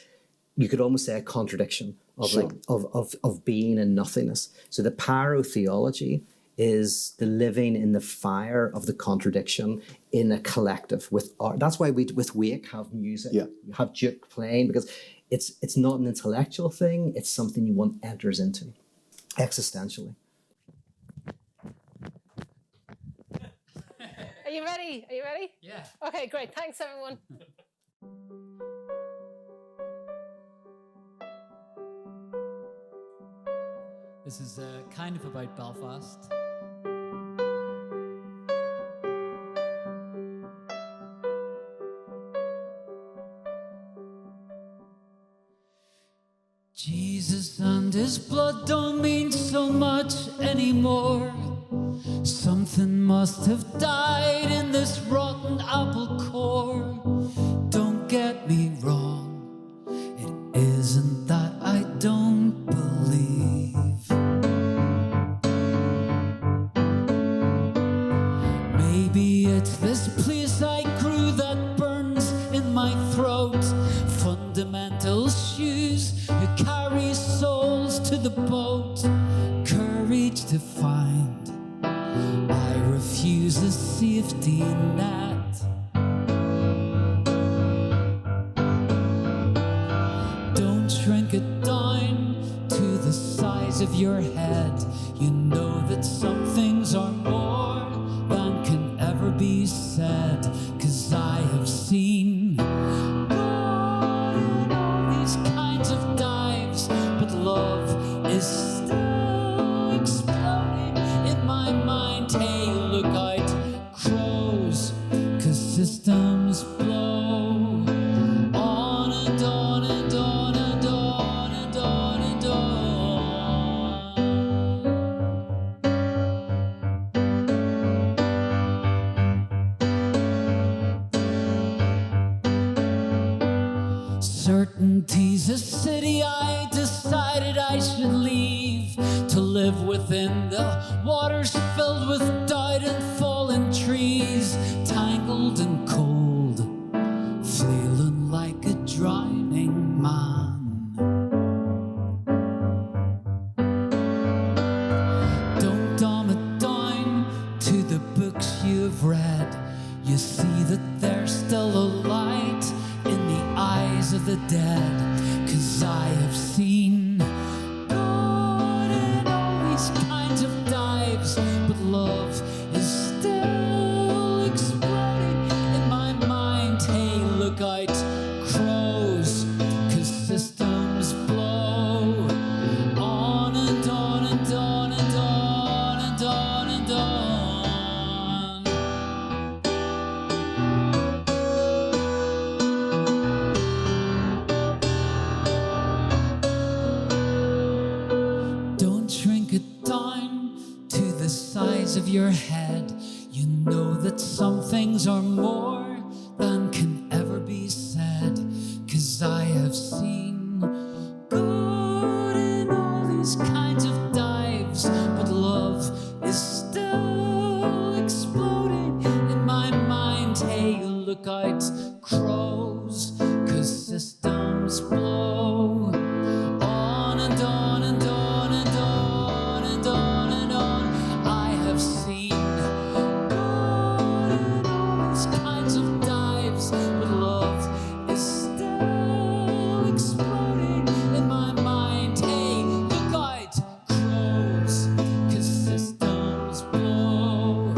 you could almost say, a contradiction of of being and nothingness. So the pyrotheology is the living in the fire of the contradiction in a collective with art. That's why we with Wake have music, you have Duke playing, because it's not an intellectual thing, it's something one enters into existentially. Are you ready? Are you ready? Yeah. Okay, great. Thanks, everyone. This is kind of about Belfast. Jesus and his blood don't mean so much anymore. Something must have died in this rotten apple core. Don't get me wrong, it isn't that I don't believe. Maybe it's this place I grew that burns in my throat. Fundamental shoes who carry souls to the boat. Courage to find I refuse a safety net. Don't shrink it down to the size of your head. You know that some things are more than can ever be said. 'Cause I have seen God in all these kinds of dives, but love is still exploding in my mind. Hey, look out, crows, 'cause systems blow on and on and on and on. Certainty's a city I decided I should leave, to live within the waters filled with died and fallen trees, tangled and cold, flailing like a drowning man. Don't dumb it down to the books you've read. You see that there's still a light in the eyes of the dead, 'cause I have seen God in all these kinds of dives, but love is still exploding in my mind. Hey, look out, crows, 'cause systems blow on and on and on and on and on and on. Don't shrink it down to the size of your head. You know that some things are more than can ever be said, 'cause I have seen good in all these kinds of dives, but love is still exploding in my mind. Hey, look out, crows, 'cause systems blow on and on and on and on and on and on. I have seen God in all these kinds of dives, but love is still exploding in my mind. Hey, look out, crows, 'cause systems blow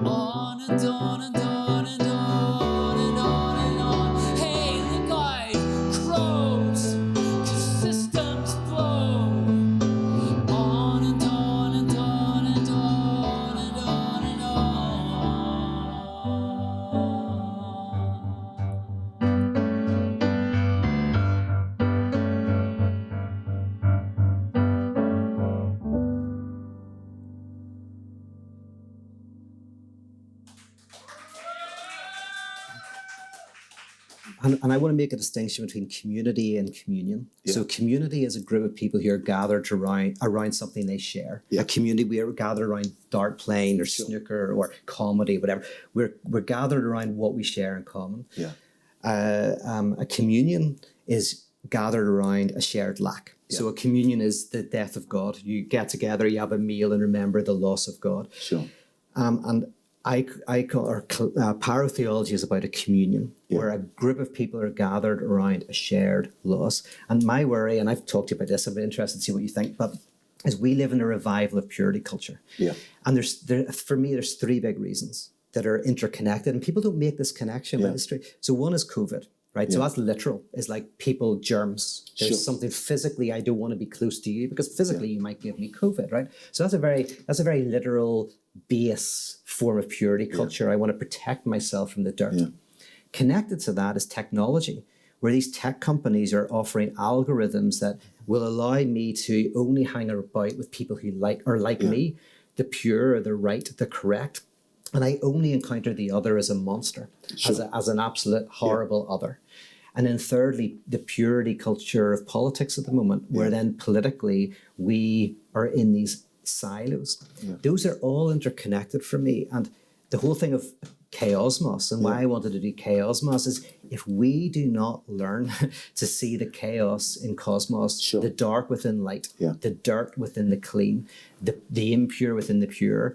on and on and on and on and on and on. Hey, look out, crows, 'cause systems blow on and on and on and on and on and And I want to make a distinction between community and communion. Yeah. So community is a group of people who are gathered around something they share. Yeah. A community, we are gathered around dart playing or snooker or comedy, whatever. We're gathered around what we share in common. Yeah. A communion is gathered around a shared lack. So a communion is the death of God. You get together, you have a meal and remember the loss of God. Sure. And I call parotheology is about a communion where a group of people are gathered around a shared loss. And my worry, and I've talked to you about this, I'd be interested to see what you think, but is we live in a revival of purity culture. Yeah. And for me, there's three big reasons that are interconnected, and people don't make this connection by history. So one is COVID, right? So that's literal. It's like people, germs. There's something physically, I don't want to be close to you because physically you might give me COVID, right? So that's a very literal base form of purity culture. I want to protect myself from the dirt. Yeah. Connected to that is technology, where these tech companies are offering algorithms that will allow me to only hang about with people who like me, the pure, the right, the correct. And I only encounter the other as a monster, as an absolute horrible other. And then thirdly, the purity culture of politics at the moment, where then politically we are in these silos. Yeah. Those are all interconnected for me. And the whole thing of Chaosmos and why I wanted to do Chaosmos is if we do not learn to see the chaos in cosmos, the dark within light, the dirt within the clean, the impure within the pure,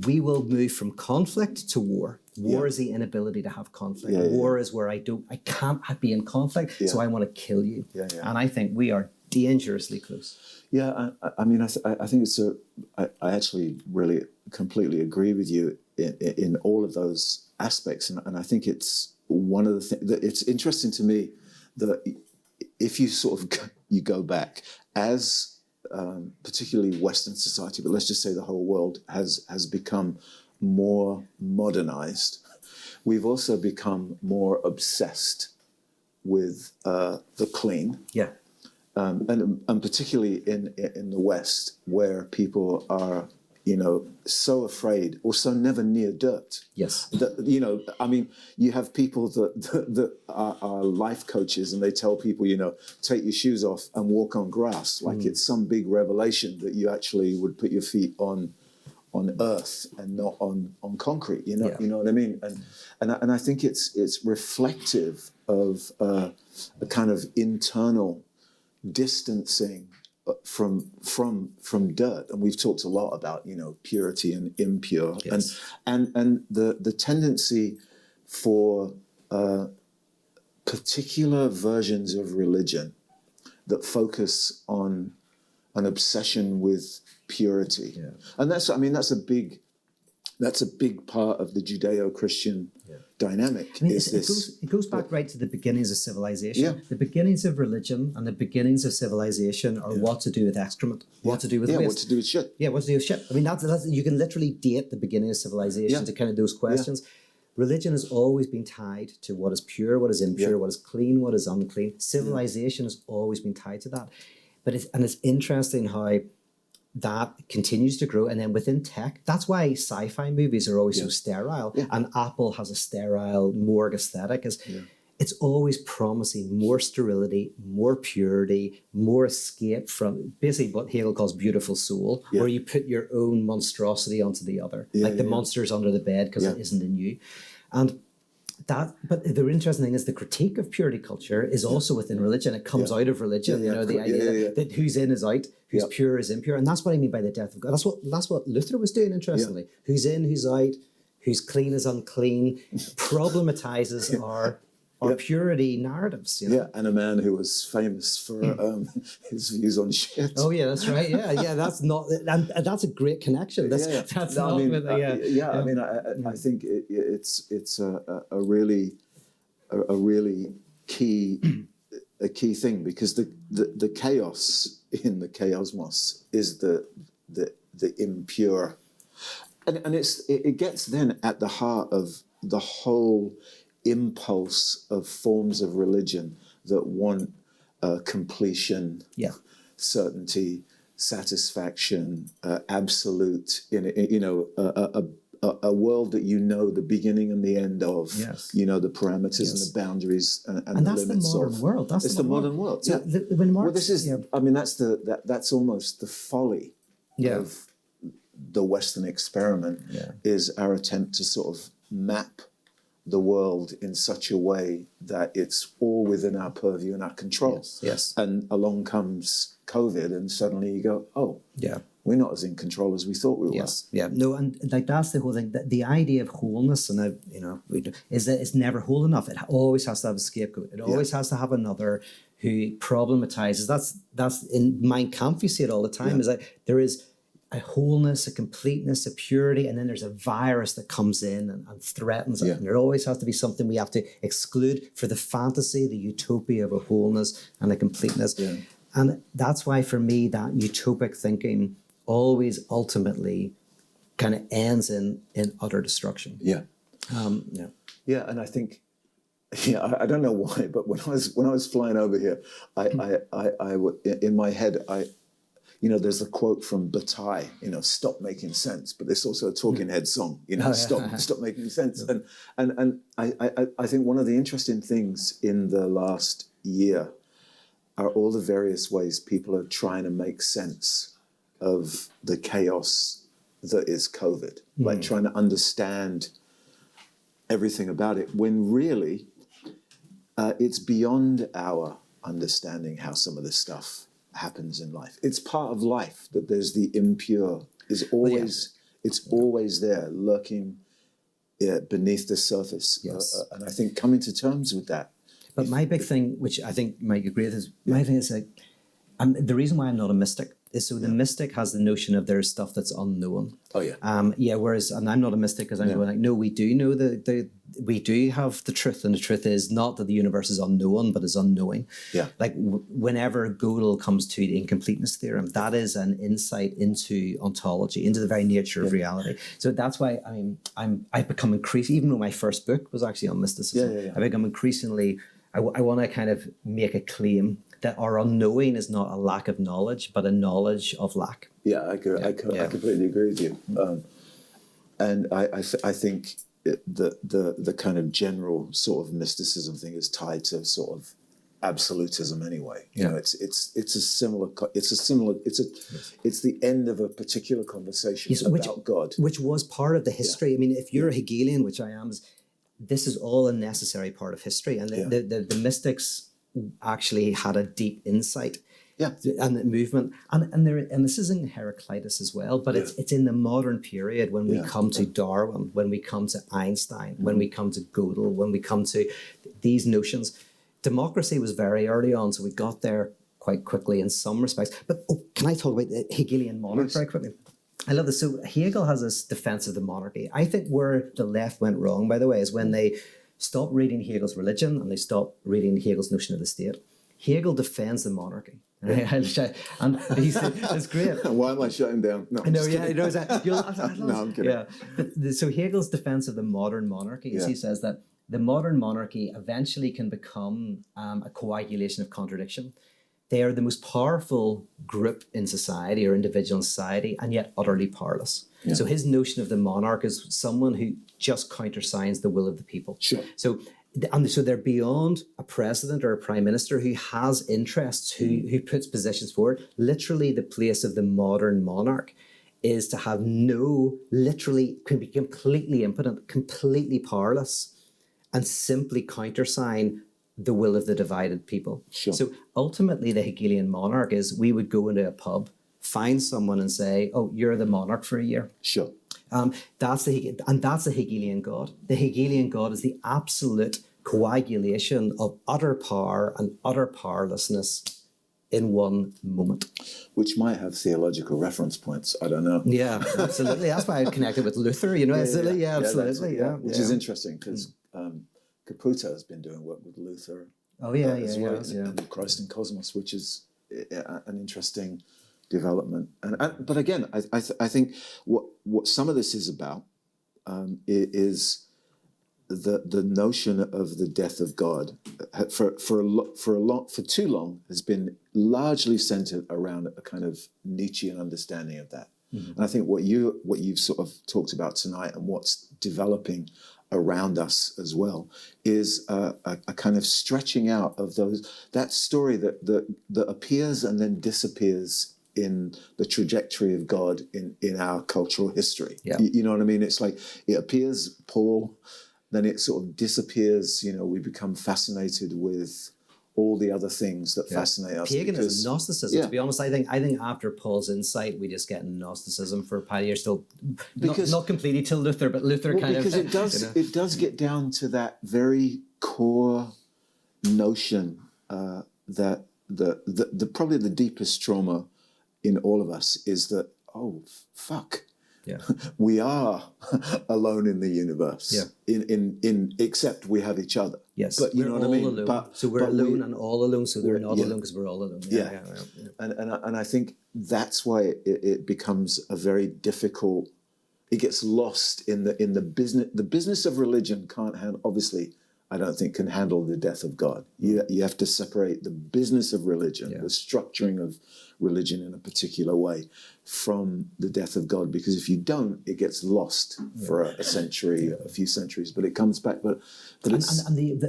we will move from conflict to war. War is the inability to have conflict. War is where I can't be in conflict, so I want to kill you. And I think we are dangerously close. Yeah, I mean, I think it's I actually really completely agree with you in all of those aspects, and I think it's one of the things that it's interesting to me that if you sort of you go back as particularly Western society, but let's just say the whole world has become more modernized, we've also become more obsessed with the clean. Yeah. And particularly in the West, where people are so afraid or so never near dirt. Yes. That, I mean, you have people that are life coaches, and they tell people, take your shoes off and walk on grass, like it's some big revelation that you actually would put your feet on earth and not on concrete. You know what I mean? And I think it's reflective of a kind of internal distancing from dirt. And we've talked a lot about purity and impure, yes. and the tendency for particular versions of religion that focus on an obsession with purity. Yeah. And that's a big part of the Judeo-Christian dynamic. I mean, it goes back right to the beginnings of civilization. Yeah. The beginnings of religion and the beginnings of civilization are what to do with excrement, what to do with waste. What to do with shit. Yeah, what to do with shit. I mean, that's you can literally date the beginning of civilization to kind of those questions. Yeah. Religion has always been tied to what is pure, what is impure, what is clean, what is unclean. Civilization has always been tied to that. But it's interesting how that continues to grow. And then within tech, that's why sci-fi movies are always so sterile. Yeah. And Apple has a sterile morgue aesthetic. It's always promising more sterility, more purity, more escape from basically what Hegel calls beautiful soul, where you put your own monstrosity onto the other, like the monster's under the bed because it isn't in you. And that, but the interesting thing is the critique of purity culture is also within religion. It comes out of religion, the idea that who's in is out, who's pure is impure. And that's what I mean by the death of God. That's what Luther was doing, interestingly. Who's in, who's out, who's clean is unclean, problematizes our purity narratives. And a man who was famous for his views on shit. Oh yeah, that's right. Yeah, that's not, and that's a great connection. That's not. I mean, I mean, I think it's a really key thing, because the chaos in the chaosmos is the impure, and it gets then at the heart of the whole impulse of forms of religion that want completion, certainty, satisfaction, absolute, a world that the beginning and the end of, the parameters and the boundaries and the that's limits the modern world. That's the modern world. So when Marx, this is, I mean, that's almost the folly of the Western experiment, is our attempt to sort of map the world in such a way that it's all within our purview and our control. Yes. And along comes COVID, and suddenly you go, we're not as in control as we thought we were. No, and like that's the whole thing. The idea of wholeness, and is that it's never whole enough. It always has to have a scapegoat. It always has to have another who problematizes. That's in Mein Kampf. You see it all the time. Is that there is a wholeness, a completeness, a purity, and then there's a virus that comes in and threatens it. And there always has to be something we have to exclude for the fantasy, the utopia of a wholeness and a completeness. And that's why, for me, that utopic thinking always ultimately kind of ends in utter destruction. And I think, I don't know why, but when I was flying over here, I in my head, there's a quote from Bataille, stop making sense, but there's also a Talking Head song, stop making sense. And I think one of the interesting things in the last year are all the various ways people are trying to make sense of the chaos that is COVID, like trying to understand everything about it, when really it's beyond our understanding how some of this stuff happens in life. It's part of life that there's the impure is always it's always there, lurking beneath the surface. And I think coming to terms with that. But my big thing, which I think Mike agree with, is my thing is like, the reason why I'm not a mystic is so the mystic has the notion of there's stuff that's unknown. Whereas, and I'm not a mystic because I'm going like, no, we do know we do have the truth, and the truth is not that the universe is unknown, but is unknowing. Like whenever Gödel comes to the incompleteness theorem, that is an insight into ontology, into the very nature of reality. So that's why I've become increasingly, even though my first book was actually on mysticism, I've become increasingly. I want to kind of make a claim that our unknowing is not a lack of knowledge, but a knowledge of lack. Yeah, I completely agree with you. And I think the kind of general sort of mysticism thing is tied to sort of absolutism anyway. You know, it's the end of a particular conversation about God, which was part of the history. I mean, if you're a Hegelian, which I am, this is all a necessary part of history, and the mystics actually had a deep insight. And the movement, and this is in Heraclitus as well, but it's in the modern period when we come to Darwin, when we come to Einstein, when we come to Gödel, when we come to these notions. Democracy was very early on, so we got there quite quickly in some respects. But can I talk about the Hegelian monarch very quickly? I love this. So Hegel has this defense of the monarchy. I think where the left went wrong, by the way, is when they stopped reading Hegel's religion and they stopped reading Hegel's notion of the state. Hegel defends the monarchy. And he said, it's great. Why am I shutting down? No, no, I'm kidding. Yeah. So Hegel's defense of the modern monarchy is he says that the modern monarchy eventually can become a coagulation of contradiction. They are the most powerful group in society or individual in society, and yet utterly powerless. Yeah. So his notion of the monarch is someone who just countersigns the will of the people. Sure. So they're beyond a president or a prime minister who has interests, who puts positions forward. Literally, the place of the modern monarch is to have can be completely impotent, completely powerless, and simply countersign the will of the divided people. Sure. So ultimately, the Hegelian monarch is we would go into a pub, find someone and say, oh, you're the monarch for a year. Sure. That's the Hegelian God. The Hegelian God is the absolute coagulation of utter power and utter powerlessness in one moment. Which might have theological reference points. I don't know. Yeah, absolutely. That's why I connected with Luther. Absolutely. Which is interesting because Caputo has been doing work with Luther. And Christ and Cosmos, which is an interesting development. But again, I think what some of this is about is the notion of the death of God for too long has been largely centered around a kind of Nietzschean understanding of that. Mm-hmm. And I think what you've sort of talked about tonight and what's developing around us as well is a kind of stretching out of that story that appears and then disappears in the trajectory of God in our cultural history. Yeah. You know what I mean? It's like it appears Paul, then it sort of disappears. We become fascinated with all the other things that fascinate us. Paganism, Gnosticism. To be honest, I think after Paul's insight, we just get Gnosticism for a pile of years. Still, not completely till Luther, but Luther because it does get down to that very core notion that the probably the deepest trauma in all of us is that fuck. Yeah. We are alone in the universe. Yeah. In except we have each other. Yes. But you know what I mean? Alone. So we're alone and all alone. So we're not alone because we're all alone. Yeah. And I think that's why it becomes a very difficult. It gets lost in the business. The business of religion can't handle. Obviously, I don't think can handle the death of God. You have to separate the business of religion, the structuring of religion in a particular way, from the death of God. Because if you don't, it gets lost for a century, a few centuries, but it comes back. But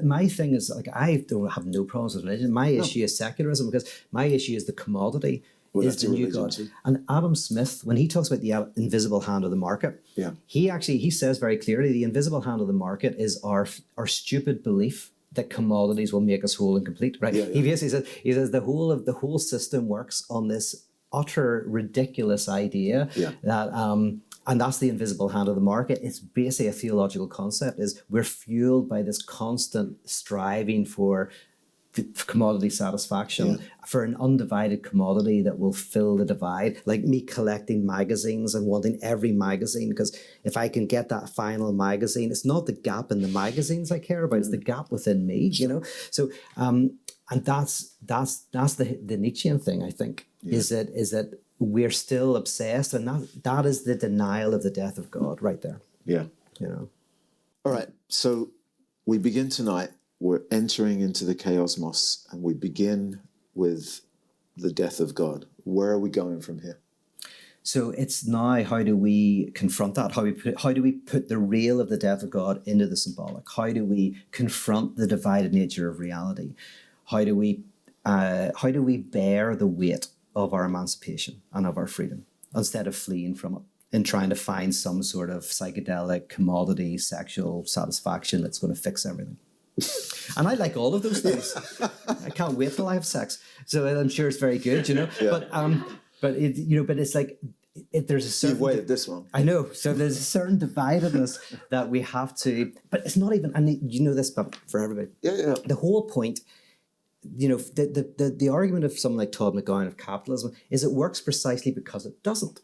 my thing is, like, I don't have no problems with religion. My issue is secularism, because my issue is the commodity. Is the new God. Too. And Adam Smith, when he talks about the invisible hand of the market, he says very clearly the invisible hand of the market is our stupid belief that commodities will make us whole and complete. Right? He basically says the whole system works on this utter ridiculous idea that and that's the invisible hand of the market. It's basically a theological concept. Is we're fueled by this constant striving for commodity satisfaction, for an undivided commodity that will fill the divide. Like me collecting magazines and wanting every magazine, because if I can get that final magazine, it's not the gap in the magazines I care about, it's the gap within me, So and that's the Nietzschean thing, I think, is that we're still obsessed, and that is the denial of the death of God right there. Yeah. All right. So we begin tonight. We're entering into the Chaosmos, and we begin with the death of God? Where are we going from here? So it's now, how do we confront that? How do we put the real of the death of God into the symbolic? How do we confront the divided nature of reality? How do we bear the weight of our emancipation and of our freedom instead of fleeing from it and trying to find some sort of psychedelic commodity sexual satisfaction that's going to fix everything? And I like all of those things. I can't wait till I have sex. So I'm sure it's very good, Yeah. But it's like there's a certain. You've waited this long. I know. So there's a certain dividedness that we have to. But it's not even. And you know this, but for everybody, Yeah. the whole point. The argument of someone like Todd McGowan of capitalism is it works precisely because it doesn't.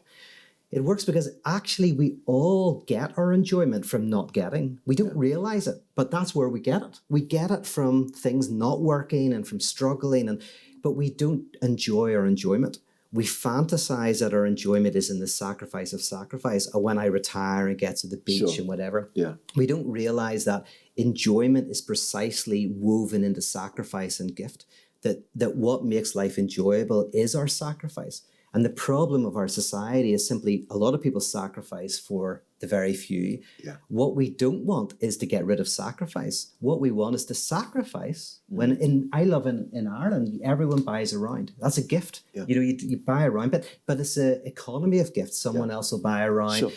It works because actually we all get our enjoyment from not getting. We don't realize it, but that's where we get it. We get it from things not working and from struggling, but we don't enjoy our enjoyment. We fantasize that our enjoyment is in the sacrifice of sacrifice, or when I retire and get to the beach and whatever. Yeah. We don't realize that enjoyment is precisely woven into sacrifice and gift, that what makes life enjoyable is our sacrifice. And the problem of our society is simply a lot of people sacrifice for the very few. Yeah. What we don't want is to get rid of sacrifice. What we want is to sacrifice. I love in Ireland, everyone buys a round. That's a gift. Yeah. You buy a round, but it's an economy of gifts. Someone else will buy a round. Sure.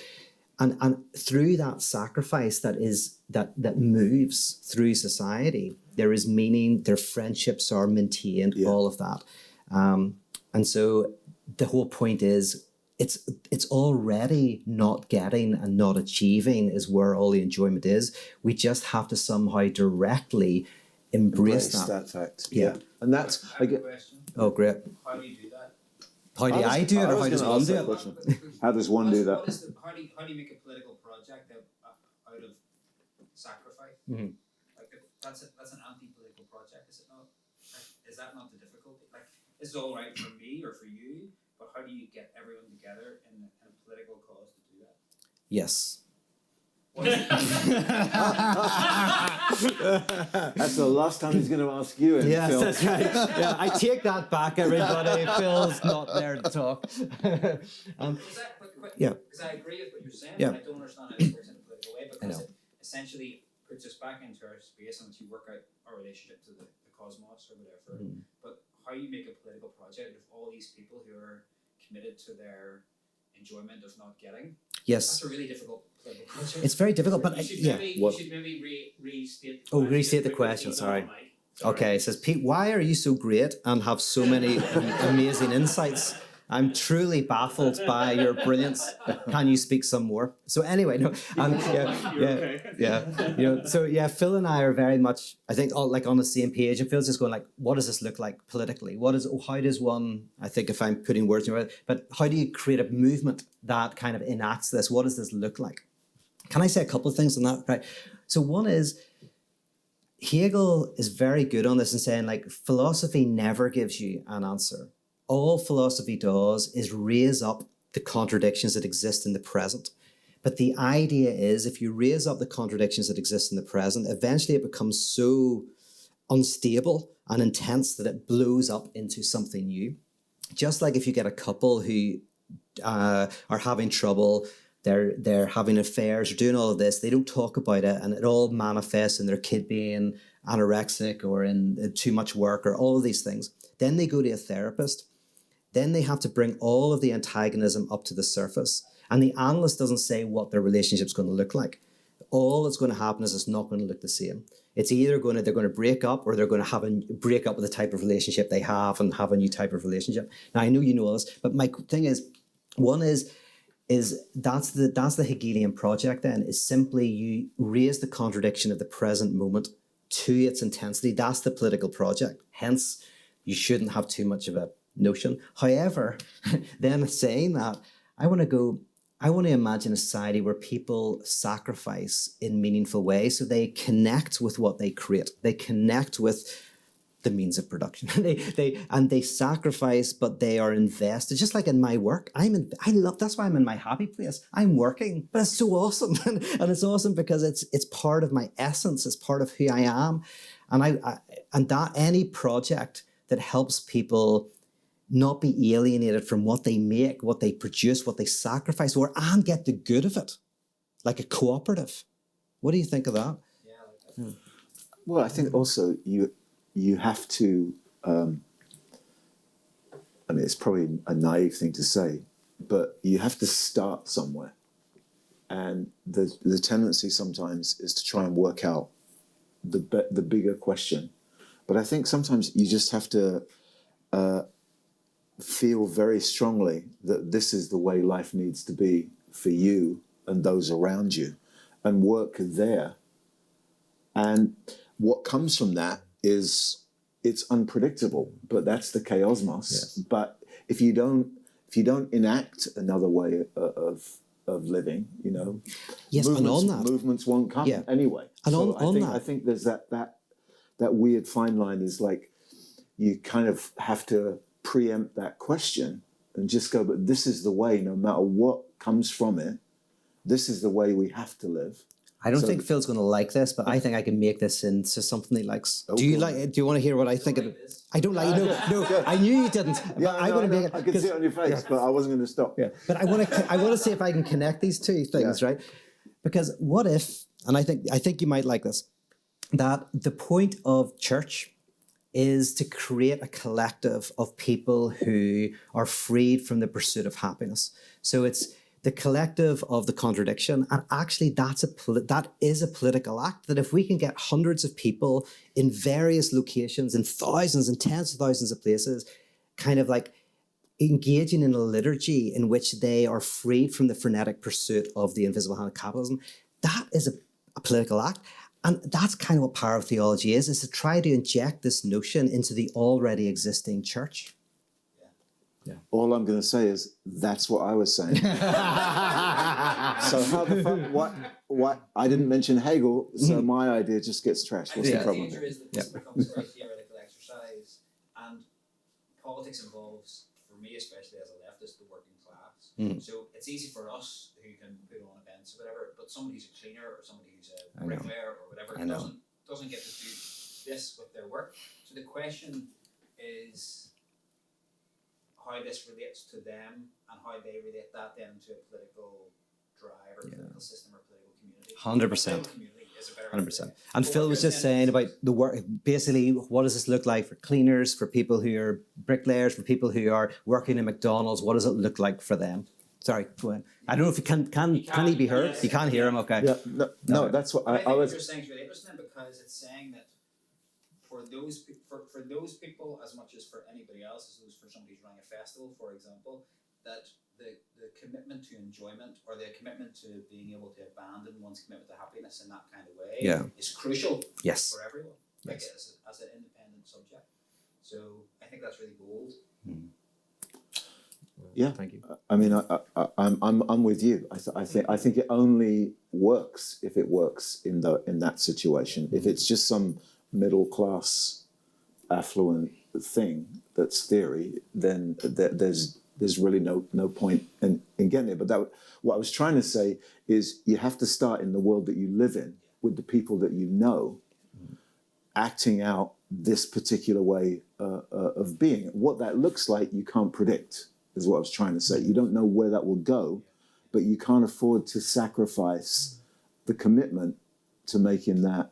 And through that sacrifice that moves through society, there is meaning, their friendships are maintained, all of that. And so the whole point is it's already not getting and not achieving is where all the enjoyment is. We just have to somehow directly embrace that fact. Yeah. And that's Question. Oh, great. How do you do that? How do I do it, or how does one do it? How does one do that? How do you make a political project out of sacrifice? Mhm. Like that's an anti-political project, is it not? Like, is that not the difficulty? Like, it's all right for me or for you, but how do you get everyone together in a political cause to do that? Yes. That's the last time he's going to ask you. Yes, Phil. that's right. Yeah, I take that back, everybody. Phil's not there to talk. Yeah. Because I agree with what you're saying, Yeah. and I don't understand how it works in a political way, I because know. it essentially puts us back into our space and to work out our relationship to the cosmos or whatever. Mm. But how you make a political project of all these people who are committed to their enjoyment of not getting, Yes. that's a really difficult political project. It's very difficult, but you should yeah. maybe restate. Oh, restate the question, sorry. Okay, it says, Pete, why are you so great and have so many amazing insights? I'm truly baffled by your brilliance. Can you speak some more? So anyway, no, yeah. Phil and I are very much, I think, all like on the same page. And Phil's just going like, what does this look like politically? How does one? I think if I'm putting words in your mouth, but how do you create a movement that kind of enacts this? What does this look like? Can I say a couple of things on that? Right. So one is, Hegel is very good on this and saying like philosophy never gives you an answer. All philosophy does is raise up the contradictions that exist in the present. But the idea is if you raise up the contradictions that exist in the present, eventually it becomes so unstable and intense that it blows up into something new. Just like if you get a couple who are having trouble, they're having affairs, or doing all of this, they don't talk about it, and it all manifests in their kid being anorexic or in too much work or all of these things. Then they go to a therapist. Then they have to bring all of the antagonism up to the surface. And the analyst doesn't say what their relationship's going to look like. All that's going to happen is it's not going to look the same. It's either they're going to break up, or they're going to break up with the type of relationship they have and have a new type of relationship. Now, I know you know all this, but my thing is, one is that's the Hegelian project then, is simply you raise the contradiction of the present moment to its intensity. That's the political project. Hence, you shouldn't have too much of a notion. However, then saying that, I want to imagine a society where people sacrifice in meaningful ways, so they connect with what they create. They connect with the means of production. they sacrifice, but they are invested. Just like in my work, that's why I'm in my happy place. I'm working, but it's so awesome, and it's awesome because it's part of my essence. It's part of who I am, and that any project that helps people not be alienated from what they make, what they produce, what they sacrifice, and get the good of it, like a cooperative. What do you think of that? Yeah, I like that. Well, I think also you have to. I mean, it's probably a naive thing to say, but you have to start somewhere, and the tendency sometimes is to try and work out the bigger question. But I think sometimes you just have to feel very strongly that this is the way life needs to be for you and those around you, and work there. And what comes from that is it's unpredictable, but that's the chaosmos. Yes. But if you don't enact another way of living, you know, Yes, and on that, movements won't come anyway. And so on I think there's that weird fine line is like you kind of have to preempt that question and just go, but this is the way, no matter what comes from it, this is the way we have to live. I don't think Phil's going to like this, but I think I can make this into something he likes. Oh, do you want to hear what I think? I don't like. No. I knew you didn't. Yeah, I'm going to make it. I could see it on your face, but I wasn't going to stop. Yeah, but I want to see if I can connect these two things, right? Because what if? And I think you might like this. That the point of church is to create a collective of people who are freed from the pursuit of happiness. So it's the collective of the contradiction, and actually that is a political act. That if we can get hundreds of people in various locations, in thousands and tens of thousands of places, kind of like engaging in a liturgy in which they are freed from the frenetic pursuit of the invisible hand of capitalism, that is a political act. And that's kind of what power of theology is to try to inject this notion into the already existing church. Yeah. All I'm going to say is that's what I was saying. So how the fuck? What? I didn't mention Hegel, so my idea just gets trashed. What's the problem? The danger is that this becomes a very theoretical exercise, and politics involves, for me especially as a leftist, the working class. So it's easy for us who can put on events or whatever, but somebody who's a cleaner or somebody who's a bricklayer or whatever doesn't get to do this with their work. So the question is how this relates to them and how they relate that then to a political drive or political system or political community. 100%. 100%. And Phil was just saying about the work, basically, what does this look like for cleaners, for people who are bricklayers, for people who are working in McDonald's? What does it look like for them? Sorry, go ahead. I don't know if can he be heard? Yes. You can't hear him, okay. Yeah, no, that's what I think I was. what you're saying is really interesting because it's saying that for those people as much as for anybody else, as for somebody who's running a festival, for example, that the commitment to enjoyment or the commitment to being able to abandon one's commitment to happiness in that kind of way is crucial for everyone, like as an independent subject. So I think that's really bold. Yeah, thank you. I mean, I'm with you. I think it only works if it works in that situation. If it's just some middle class, affluent thing that's theory, then there's really no point in getting it. But what I was trying to say is you have to start in the world that you live in with the people that you know, acting out this particular way of being. What that looks like, you can't predict, is what I was trying to say. You don't know where that will go, but you can't afford to sacrifice the commitment to making that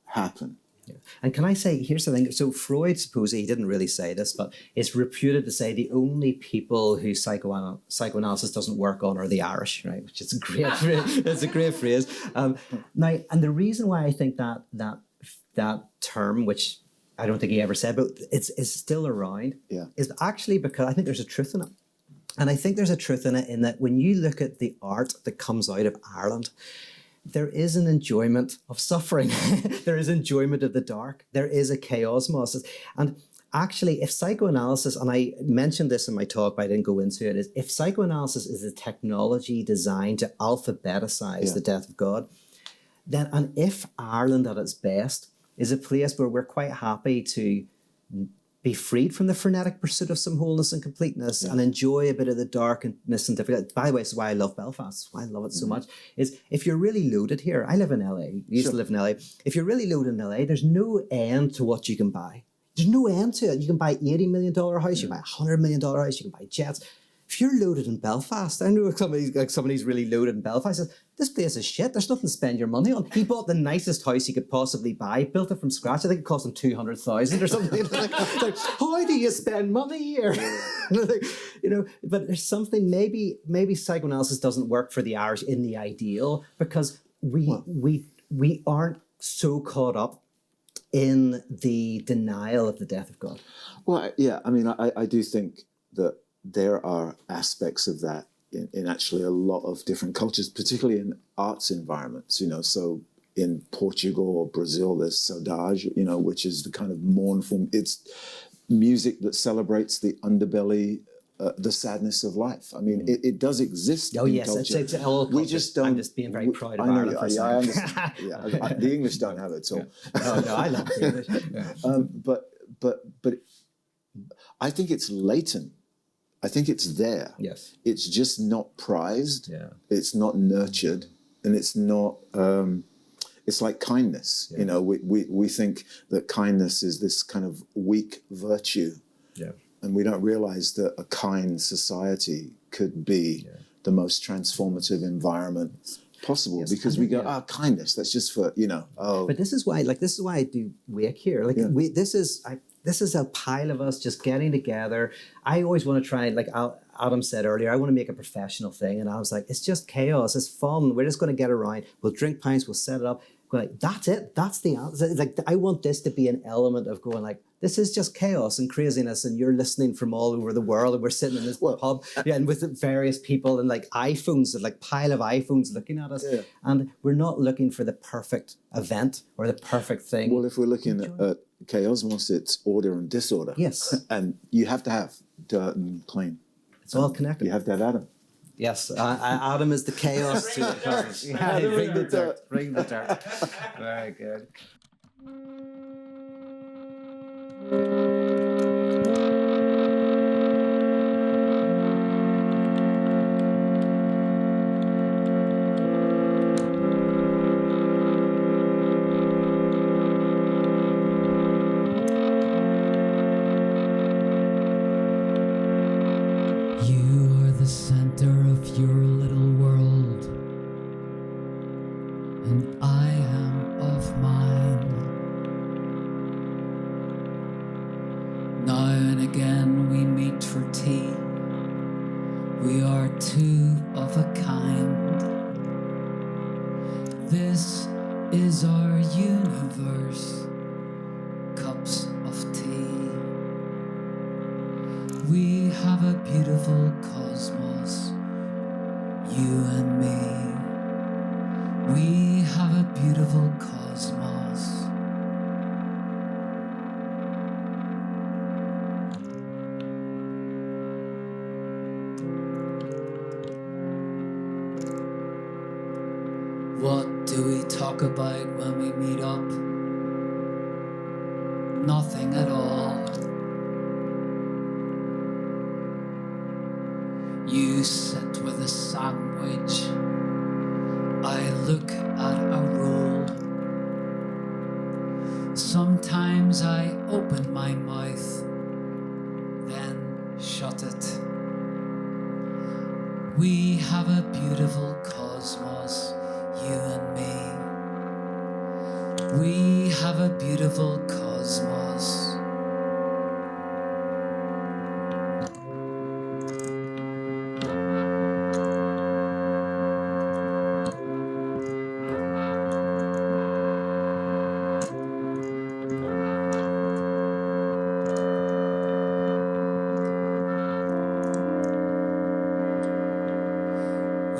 happen. Yeah. And can I say, here's the thing. So Freud, supposedly, he didn't really say this, but it's reputed to say the only people who psychoanalysis doesn't work on are the Irish, right? Which is a great phrase. It's a great phrase. Now, and the reason why I think that term, which I don't think he ever said, but it's still around, is actually because I think there's a truth in it. And I think there's a truth in it in that when you look at the art that comes out of Ireland, there is an enjoyment of suffering. There is enjoyment of the dark. There is a chaosmos. And actually, if psychoanalysis, and I mentioned this in my talk, but I didn't go into it, is if psychoanalysis is a technology designed to alphabeticize the death of God, then, and if Ireland at its best is a place where we're quite happy to be freed from the frenetic pursuit of some wholeness and completeness and enjoy a bit of the darkness and difficulty. By the way, this is why I love Belfast, why I love it so much, is if you're really loaded here, I live in LA, used to live in LA, if you're really loaded in LA, there's no end to what you can buy. There's no end to it. You can buy $80 million house, you can buy $100 million house, you can buy jets. If you're loaded in Belfast, I know somebody's really loaded in Belfast, says, this place is shit, there's nothing to spend your money on. He bought the nicest house he could possibly buy, built it from scratch. I think it cost him $200,000 or something. like, how do you spend money here? But there's something, maybe psychoanalysis doesn't work for the Irish in the ideal, because we aren't so caught up in the denial of the death of God. Well, yeah, I mean, I do think that there are aspects of that in actually a lot of different cultures, particularly in arts environments, so in Portugal or Brazil, there's saudade, which is the kind of mournful, it's music that celebrates the underbelly, the sadness of life. I mean, it does exist in culture. It's all culture. We just don't. I'm just being very proud of I know, Ireland for a I second. understand. The English don't have it at all. No, I love the English. Yeah. But I think it's latent. I think it's there. Yes. It's just not prized. Yeah. It's not nurtured, and it's not. It's like kindness. Yeah. We think that kindness is this kind of weak virtue. Yeah. And we don't realize that a kind society could be the most transformative environment possible, because we go, kindness, that's just for, But this is why I do Wake here. This is a pile of us just getting together. I always want to try, like Adam said earlier, I want to make a professional thing. And I was like, it's just chaos. It's fun. We're just going to get around. We'll drink pints. We'll set it up. Like, that's it. That's the answer. Like, I want this to be an element of going like, this is just chaos and craziness, and you're listening from all over the world, and we're sitting in this pub, and with various people and like iPhones, like pile of iPhones looking at us, and we're not looking for the perfect event or the perfect thing. Well, if we're looking at Chaosmos, it's order and disorder. Yes, and you have to have dirt and clean. It's all connected. You have to have Adam. Yes, Adam is the chaos to the cosmos. Bring the dirt. Bring the dirt. Very good. This is our universe, cups of tea. We have a beautiful cosmos, you and me. We have a beautiful cosmos. What do we talk about when we meet up? Nothing at all. You sit with a sandwich. I look at a roll. Sometimes I open my mouth, then shut it. We have a beautiful cosmos, you and me. We have a beautiful cosmos.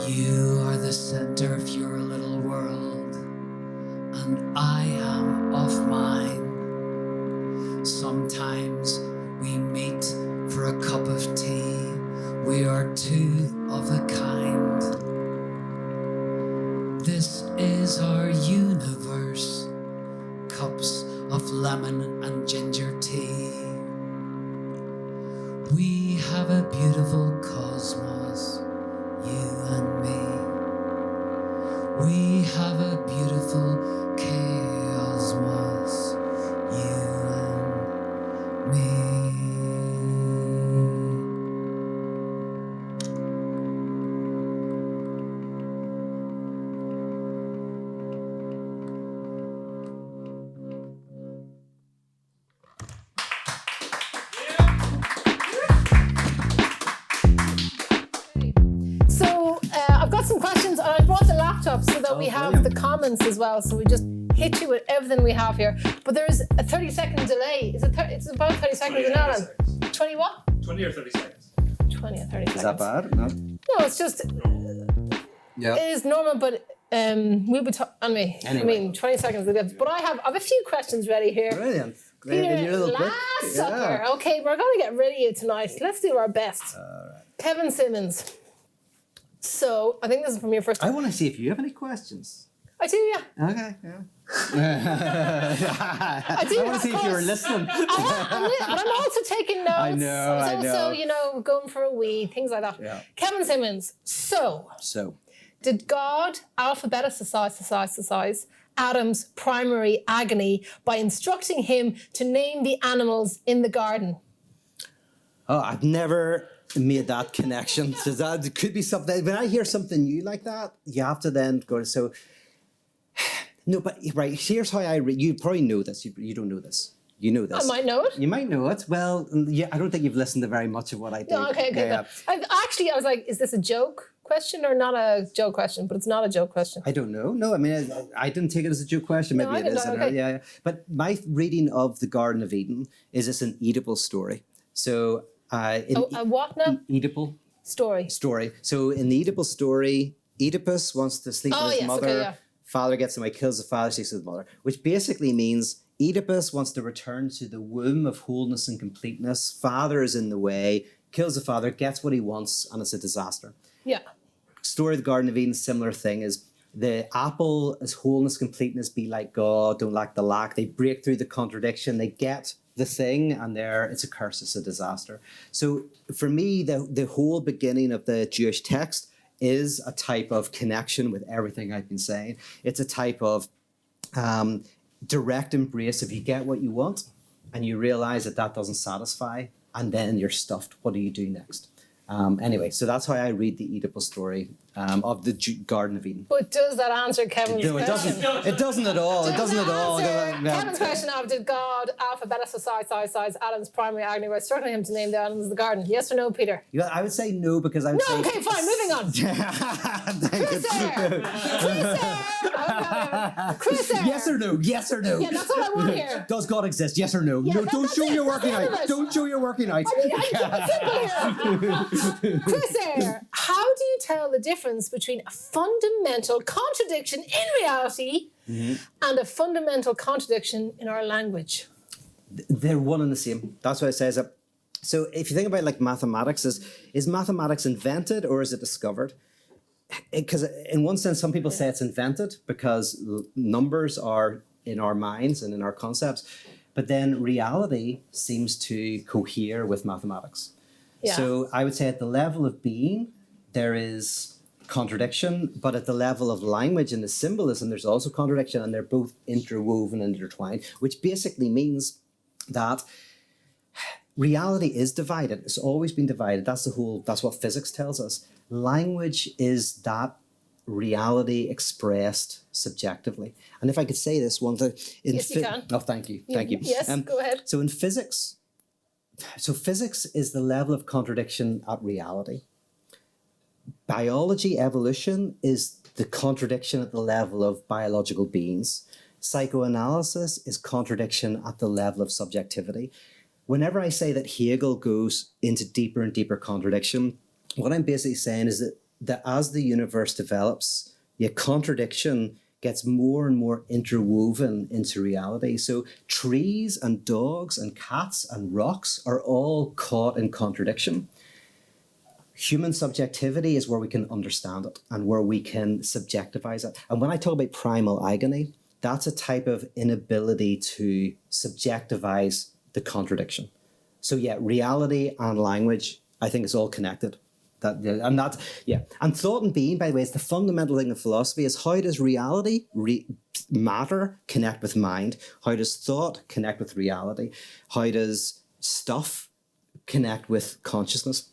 You are the center of your little world, and I am of mine. Sometimes we meet for a cup of tea. We are two of a kind. This is our universe, cups of lemon and ginger tea. We have a beautiful cosmos, you and me. We have a beautiful chaosmos, you and but we have the comments as well, so we just hit you with everything we have here. But there is a 30-second delay. Is it? It's about 30 seconds, isn't it? 20 what? 20 or 30 seconds. 20 or 30 seconds. Is that bad? No. No, it's just. Yeah. It is normal, but we'll be talking. Anyway. I mean, 20 seconds. But I have a few questions ready here. Brilliant. Great. Peter, In your little book. last sucker. Okay, we're going to get rid of you tonight. Let's do our best. Kevin Simmons. So, I think this is from your first. I want to see if you have any questions. I do, yeah. Okay, yeah. I do. I want to see if you were listening. But I'm also taking notes. I know, I I was also, going for a wee, things like that. Yeah. Kevin Simmons. So, did God alphabeticize Adam's primary agony by instructing him to name the animals in the garden? Oh, I've never made that connection. So that it could be something. When I hear something new like that, you have to then go. So, no, but right. Here's how I read. You probably know this. You don't know this. You know this. I might know it. You might know it. Well, yeah. I don't think you've listened to very much of what I do. No, okay. Yeah. I was like, is this a joke question or not a joke question? But it's not a joke question. I don't know. No, I mean, I didn't take it as a joke question. Maybe No, I it is. didn't. Okay. Yeah. But my reading of the Garden of Eden is it's an Oedipal story. So, A what now? Oedipal Story. So in the Oedipal story, Oedipus wants to sleep with his mother. Okay, yeah. Father gets away, kills the father, sleeps with his mother, which basically means Oedipus wants to return to the womb of wholeness and completeness. Father is in the way, kills the father, gets what he wants, and it's a disaster. Yeah. Story of the Garden of Eden, similar thing is the apple is wholeness, completeness, be like God, don't lack the lack. They break through the contradiction, they get the thing, and there it's a curse, it's a disaster. So for me, the whole beginning of the Jewish text is a type of connection with everything I've been saying. It's a type of direct embrace. If you get what you want and you realize that doesn't satisfy, and then you're stuffed, what do you do next? Anyway, so that's how I read the Oedipal story of the Garden of Eden. But does that answer Kevin's No, it question? doesn't. It doesn't at all. It doesn't at all. Kevin's question of did God alphabeticize Adam's primary agony by instructing him to name the animals of the garden? Yes or no, Peter? Yeah, I would say no because I would say... No, okay, fine, moving on. Chris Eyre. Yes or no? Yes or no? Yeah, that's all I want here. Does God exist? Yes or no? Yeah, No, don't show your working That's out. it. Don't show your working out. I mean, I keep it simple here. Chris Eyre, how do you tell the difference between a fundamental contradiction in reality and a fundamental contradiction in our language? They're one and the same. That's what it says. So if you think about like mathematics, is mathematics invented or is it discovered? Because in one sense, some people say it's invented because numbers are in our minds and in our concepts, but then reality seems to cohere with mathematics. Yeah. So I would say at the level of being, there is contradiction, but at the level of language and the symbolism, there's also contradiction, and they're both interwoven and intertwined, which basically means that reality is divided. It's always been divided. That's what physics tells us. Language is that reality expressed subjectively. And if I could say this one thing... Yes, you can. Oh, thank you. Thank you. Yes, go ahead. So in physics, physics is the level of contradiction at reality. Biology, evolution, is the contradiction at the level of biological beings. Psychoanalysis is contradiction at the level of subjectivity. Whenever I say that Hegel goes into deeper and deeper contradiction, what I'm basically saying is that as the universe develops, contradiction gets more and more interwoven into reality. So trees and dogs and cats and rocks are all caught in contradiction. Human subjectivity is where we can understand it and where we can subjectivize it. And when I talk about primal agony, that's a type of inability to subjectivize the contradiction. So yeah, reality and language, I think, is all connected. And thought and being, by the way, is the fundamental thing of philosophy. Is how does reality, matter, connect with mind? How does thought connect with reality? How does stuff connect with consciousness?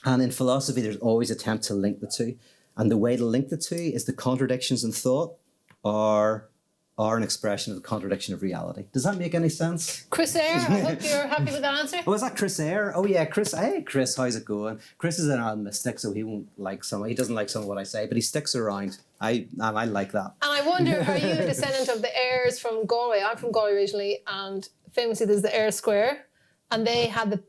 And in philosophy, there's always an attempt to link the two. And the way to link the two is the contradictions in thought are are an expression of the contradiction of reality. Does that make any sense? Chris Eyre, I hope you're happy with that answer. Oh, is that Chris Eyre? Oh yeah, Chris. Hey, Chris, how's it going? Chris is an odd mystic, so he doesn't like some of what I say, but he sticks around. I like that. And I wonder, are you a descendant of the Eyres from Galway? I'm from Galway originally, and famously there's the Eyre Square, and they had the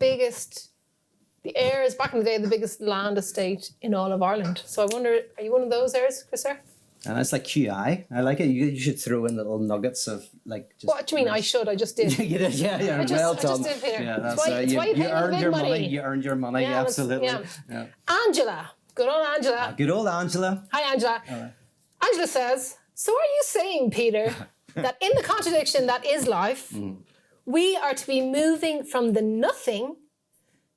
Eyres back in the day, the biggest land estate in all of Ireland. So I wonder, are you one of those Eyres, Chris Eyre? And it's like QI. I like it. You should throw in little nuggets of like. Just What do you mean? I should. I just did. You did. Yeah. I Well done. just did, Peter. Yeah, That's that's why you pay earned the your big money. You earned your money. Yeah, Absolutely. yeah. Angela. Good old Angela. Good old Angela. Hi, Angela. Angela says, so are you saying, Peter, that in the contradiction that is life, we are to be moving from the nothing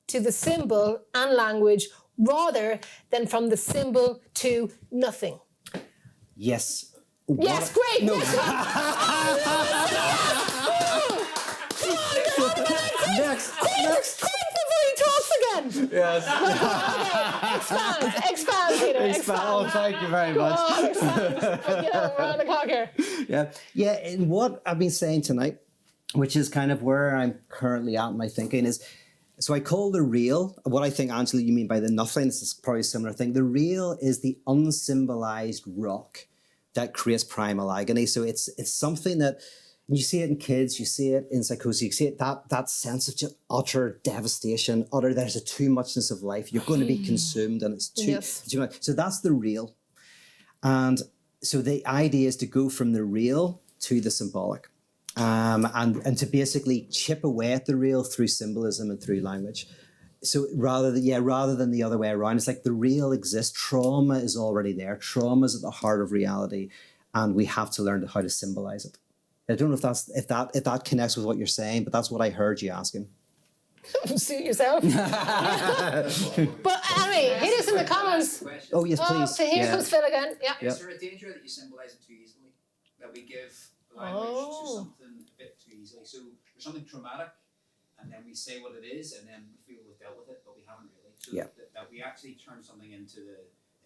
to the symbol and language rather than from the symbol to nothing? Yes. Yes, great. No. Next. Quick before he talks again. Yes. Okay, expand, Peter. Expand. Oh, thank you very much. We're on the clock here. Yeah. And what I've been saying tonight, which is kind of where I'm currently at in my thinking, is so I call the real, what I think, Angela, you mean by the nothing. This is probably a similar thing. The real is the unsymbolized rock that creates primal agony. So it's something that you see it in kids, you see it in psychosis, you see it that sense of just utter devastation, there's a too muchness of life. You're going to be consumed and it's too much. So that's the real. And so the idea is to go from the real to the symbolic. And to basically chip away at the real through symbolism and through language. So rather than the other way around, it's like the real exists. Trauma is already there. Trauma is at the heart of reality, and we have to learn how to symbolize it. I don't know if that connects with what you're saying, but that's what I heard you asking. Suit yourself. But anyway, hit us in the comments. Oh yes, please. So here comes Phil again. Yeah. Is there a danger that you symbolise it too easily? That we give language to something a bit too easily? So there's something traumatic, and then we say what it is, and then we feel we've dealt with it, but we haven't really. So that we actually turn something into the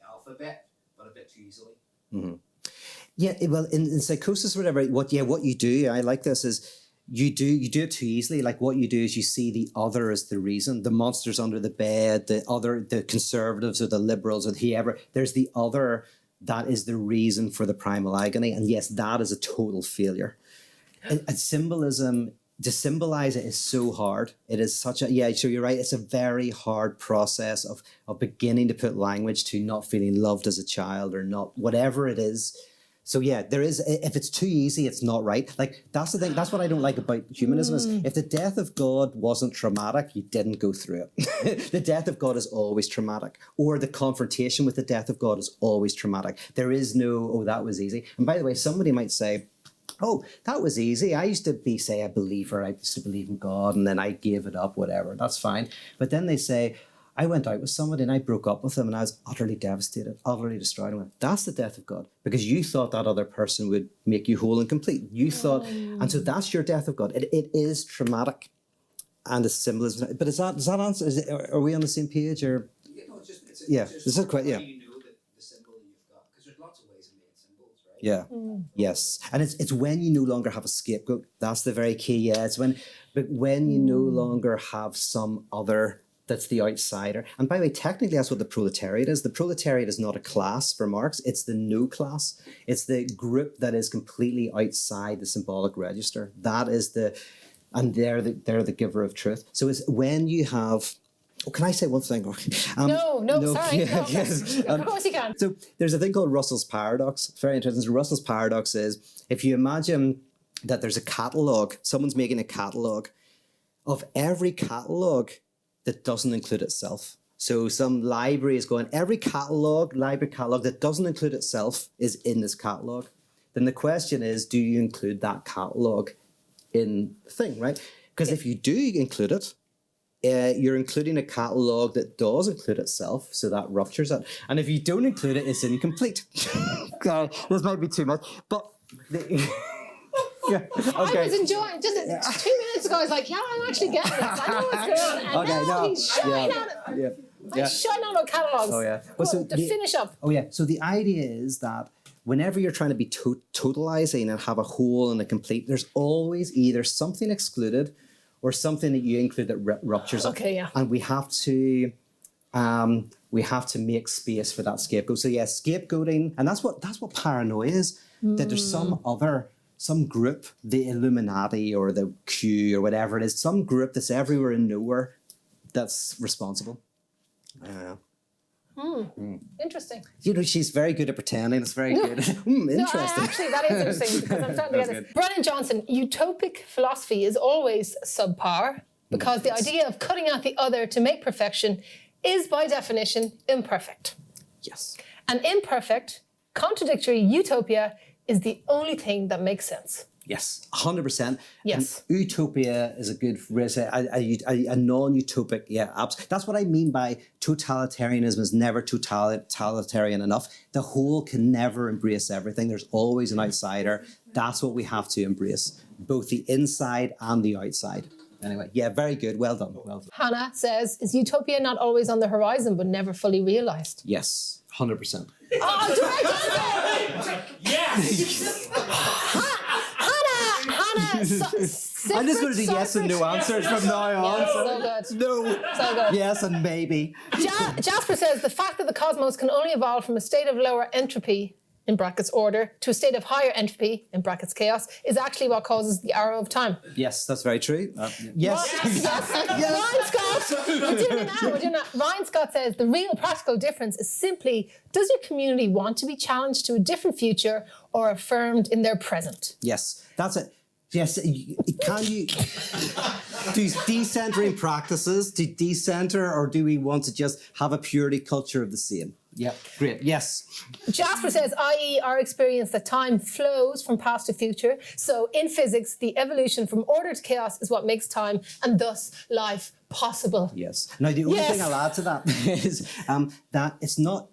alphabet, but a bit too easily. Mm-hmm. Yeah, well, in psychosis or whatever, what you do, I like this, is you do it too easily. Like what you do is you see the other as the reason. The monsters under the bed, the conservatives or the liberals or whoever. There's the other that is the reason for the primal agony. And yes, that is a total failure. And symbolism, to symbolize it is so hard. It is such a, so you're right, it's a very hard process of beginning to put language to not feeling loved as a child or not, whatever it is. So yeah, there is, if it's too easy, it's not right. Like, that's the thing, that's what I don't like about humanism is if the death of God wasn't traumatic, you didn't go through it. The death of God is always traumatic. Or the confrontation with the death of God is always traumatic. There is no, oh, that was easy. And by the way, somebody might say, oh, that was easy. I used to be, say, a believer. I used to believe in God and then I gave it up, whatever. That's fine. But then they say, I went out with somebody and I broke up with them and I was utterly devastated, utterly destroyed. I went, that's the death of God. Because you thought that other person would make you whole and complete. You thought, and so that's your death of God. It is traumatic and it's symbolism. But does that answer, are we on the same page or? Yeah, no, it's just, this is quite, you know that the symbol you've got, because there's lots of ways of making symbols, right? Yeah. Yes. And it's when you no longer have a scapegoat. That's the very key. Yeah. It's when you no longer have some other that's the outsider. And by the way, technically that's what the proletariat is. The proletariat is not a class for Marx. It's the no class. It's the group that is completely outside the symbolic register. That is and they're the giver of truth. So it's when you have, can I say one thing? No, sorry. Yes. Of course you can. So there's a thing called Russell's paradox. It's very interesting. So Russell's paradox is, if you imagine that there's a catalogue, someone's making a catalogue of every catalogue that doesn't include itself. So some library is going, every library catalogue that doesn't include itself is in this catalogue. Then the question is, do you include that catalogue in the thing, right? Because if you do include it, you're including a catalogue that does include itself, so that ruptures it. And if you don't include it, it's incomplete. This might be too much, but... Yeah. Okay. I was enjoying, just 2 minutes ago, I was like, yeah, I'm actually getting this. I know what's going on. And now he's shouting at it. He's shouting out catalogues. Oh, yeah. Well, so finish up. Oh, yeah. So the idea is that whenever you're trying to be totalizing and have a whole and a complete, there's always either something excluded or something that you include that ruptures it. Okay, yeah. And we have to make space for that scapegoat. So yeah, scapegoating, and that's what paranoia is. That there's some group, the Illuminati or the Q or whatever it is, some group that's everywhere and nowhere that's responsible. Interesting. You know, she's very good at pretending. It's very good. Interesting. No, actually, that is interesting because I'm starting to get this. Brennan Johnson, utopic philosophy is always subpar because the idea of cutting out the other to make perfection is by definition imperfect. Yes. An imperfect, contradictory utopia is the only thing that makes sense. Yes, 100%. Yes. And utopia is a good phrase. A non-utopic, that's what I mean by totalitarianism is never totalitarian enough. The whole can never embrace everything. There's always an outsider. That's what we have to embrace, both the inside and the outside. Anyway, yeah, very good. Well done. Well done. Hannah says, is utopia not always on the horizon but never fully realised? Yes, 100%. Oh, direct answer! Yes! Hannah, I'm just going to do yes and no answers from now on. Yeah, so good. No. So good. Yes and maybe. Jasper says the fact that the cosmos can only evolve from a state of lower entropy, in brackets order, to a state of higher entropy, in brackets chaos, is actually what causes the arrow of time. Yes, that's very true. Yes. Ryan Scott, we're doing it now. Ryan Scott says the real practical difference is simply, does your community want to be challenged to a different future or affirmed in their present? Yes, that's it. Yes, can you do decentering practices to decenter, or do we want to just have a purity culture of the same? Yeah, great. Yes. Jasper says, i.e. our experience that time flows from past to future. So in physics, the evolution from order to chaos is what makes time and thus life possible. Yes. Now, the only thing I'll add to that is that it's not,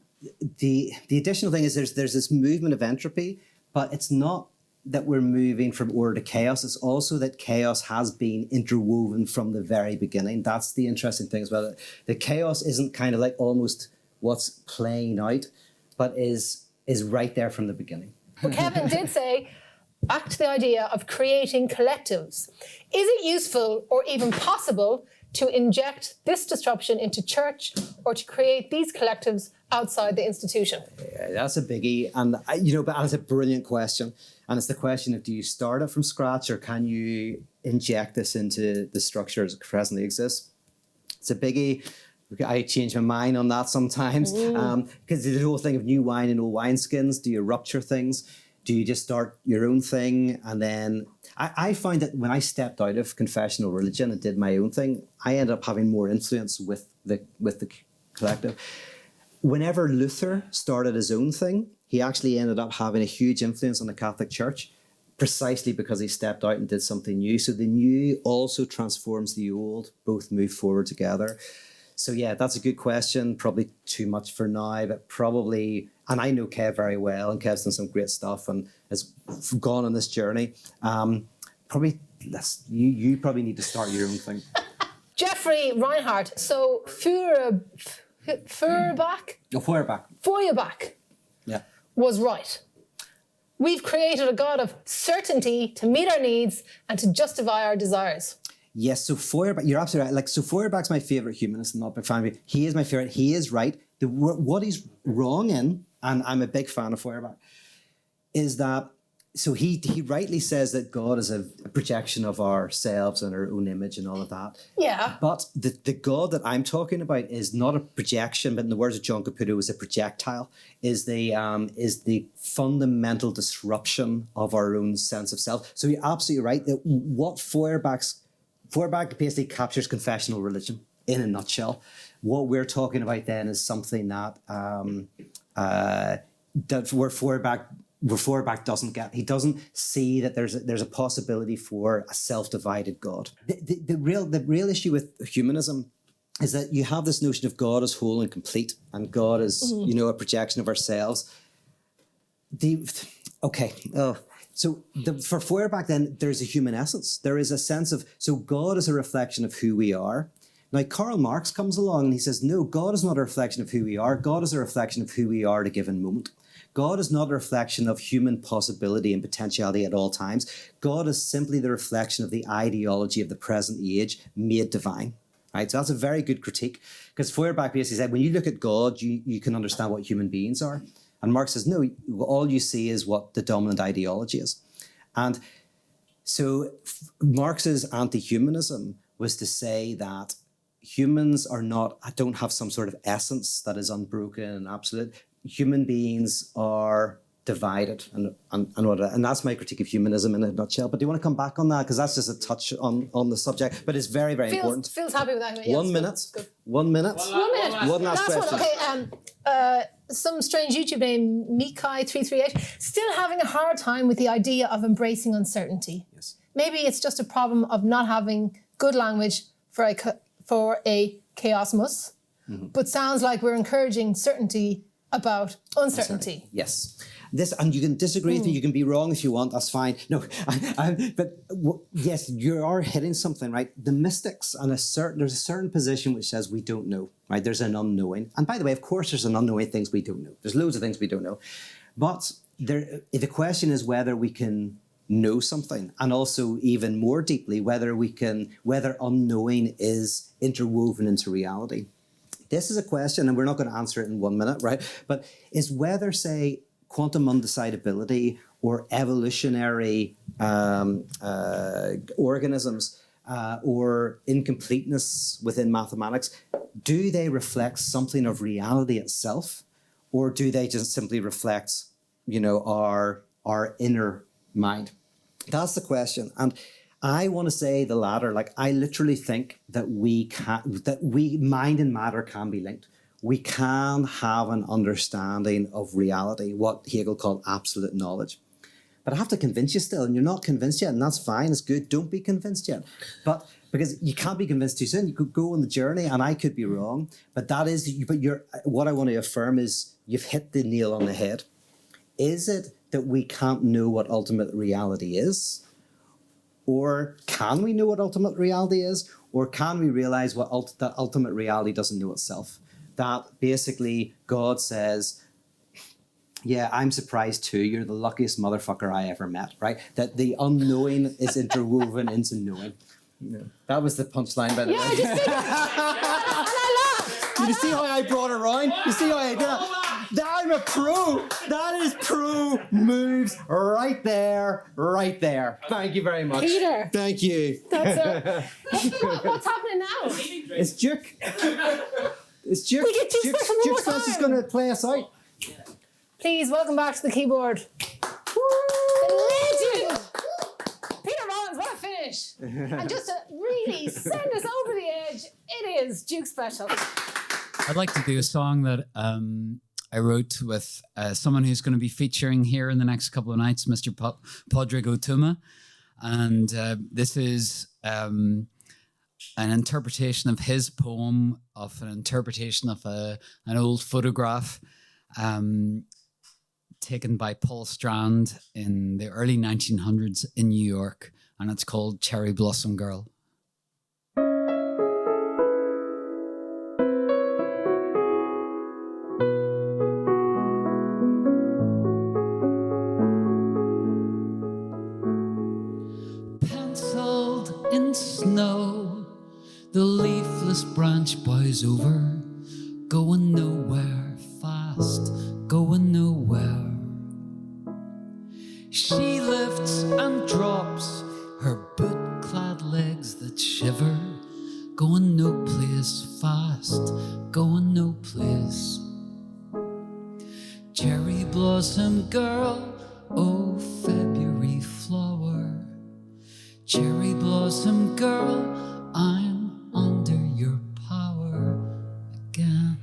the additional thing is there's this movement of entropy, but it's not that we're moving from order to chaos. It's also that chaos has been interwoven from the very beginning. That's the interesting thing as well. The chaos isn't kind of like almost what's playing out, but is right there from the beginning. But Kevin did say, back to the idea of creating collectives. Is it useful or even possible to inject this disruption into church or to create these collectives outside the institution? Yeah, that's a biggie. And, but that's a brilliant question. And it's the question of, do you start it from scratch or can you inject this into the structure as it presently exists? It's a biggie. I change my mind on that sometimes because the whole thing of new wine and old wineskins. Do you rupture things? Do you just start your own thing? And then I find that when I stepped out of confessional religion and did my own thing, I ended up having more influence with the collective. Whenever Luther started his own thing, he actually ended up having a huge influence on the Catholic Church precisely because he stepped out and did something new. So the new also transforms the old, both move forward together. So yeah, that's a good question. Probably too much for now, but probably, and I know Kev very well, and Kev's done some great stuff and has gone on this journey. Probably, you probably need to start your own thing. Jeffrey Reinhardt, so Feuerbach was right. We've created a God of certainty to meet our needs and to justify our desires. Yes, so Feuerbach, you're absolutely right. So Feuerbach's my favourite humanist. I'm not a big fan of him. He is my favourite. He is right. What he's wrong in, and I'm a big fan of Feuerbach, is that, so he rightly says that God is a projection of ourselves and our own image and all of that. Yeah. But the God that I'm talking about is not a projection, but in the words of John Caputo, is a projectile, is the fundamental disruption of our own sense of self. So you're absolutely right that what Feuerbach basically captures confessional religion in a nutshell. What we're talking about then is something that where Feuerbach doesn't get. He doesn't see that there's a possibility for a self-divided God. The real issue with humanism is that you have this notion of God as whole and complete, and God is a projection of ourselves. For Feuerbach, then, there's a human essence. There is a sense of, so God is a reflection of who we are. Now, Karl Marx comes along and he says, no, God is not a reflection of who we are. God is a reflection of who we are at a given moment. God is not a reflection of human possibility and potentiality at all times. God is simply the reflection of the ideology of the present age made divine. Right? So that's a very good critique, because Feuerbach basically said, when you look at God, you can understand what human beings are. And Marx says, no, all you see is what the dominant ideology is. And so Marx's anti-humanism was to say that humans don't have some sort of essence that is unbroken and absolute. Human beings are divided, and that's my critique of humanism in a nutshell. But do you want to come back on that, because that's just a touch on the subject, but it's very, very important. Feels happy with that. Yeah, 1 minute. Good. 1 minute. 1 minute. One last question. Okay. Some strange YouTube name, Mikai338, still having a hard time with the idea of embracing uncertainty. Yes. Maybe it's just a problem of not having good language for a chaosmos, but sounds like we're encouraging certainty about uncertainty. Yes. And you can disagree with me, you can be wrong if you want, that's fine. No, yes, you are hitting something, right? The mystics, and there's a certain position which says we don't know, right? There's an unknowing. And by the way, of course, there's an unknowing things we don't know. There's loads of things we don't know. But the question is whether we can know something, and also even more deeply, whether unknowing is interwoven into reality. This is a question, and we're not going to answer it in 1 minute, right? But is whether, say, quantum undecidability or evolutionary organisms or incompleteness within mathematics, do they reflect something of reality itself, or do they just simply reflect, our inner mind? That's the question. And I want to say the latter. Like, I literally think that mind and matter can be linked. We can have an understanding of reality, what Hegel called absolute knowledge. But I have to convince you still, and you're not convinced yet, and that's fine, it's good, don't be convinced yet. But because you can't be convinced too soon, you could go on the journey, and I could be wrong, but what I want to affirm is you've hit the nail on the head. Is it that we can't know what ultimate reality is? Or can we know what ultimate reality is? Or can we realize that ultimate reality doesn't know itself? That basically God says, yeah, I'm surprised too. You're the luckiest motherfucker I ever met, right? That the unknowing is interwoven into knowing. That was the punchline, by the way. I just did it. And I laughed. You see how I brought it around? You see how I did that? I'm a pro. That is pro moves right there. Thank you very much. Peter. Thank you. That's what's happening now? It's Duke. It's Duke. We get Duke Special one more Duke is time. going to play us out. Please, welcome back to the keyboard. The legend! Peter Rollins, what a finish. And just to really send us over the edge, it is Duke Special. I'd like to do a song that I wrote with someone who's going to be featuring here in the next couple of nights, Mr. Podrigo Tuma. And this is an interpretation of his poem, of an interpretation of an old photograph taken by Paul Strand in the early 1900s in New York. And it's called Cherry Blossom Girl. Penciled in snow, the leafless branch bows over, going nowhere fast, going nowhere. She lifts and drops her boot-clad legs that shiver, going no place fast, going no place. Cherry blossom girl, oh February flower. Cherry blossom girl, I'm under your power again.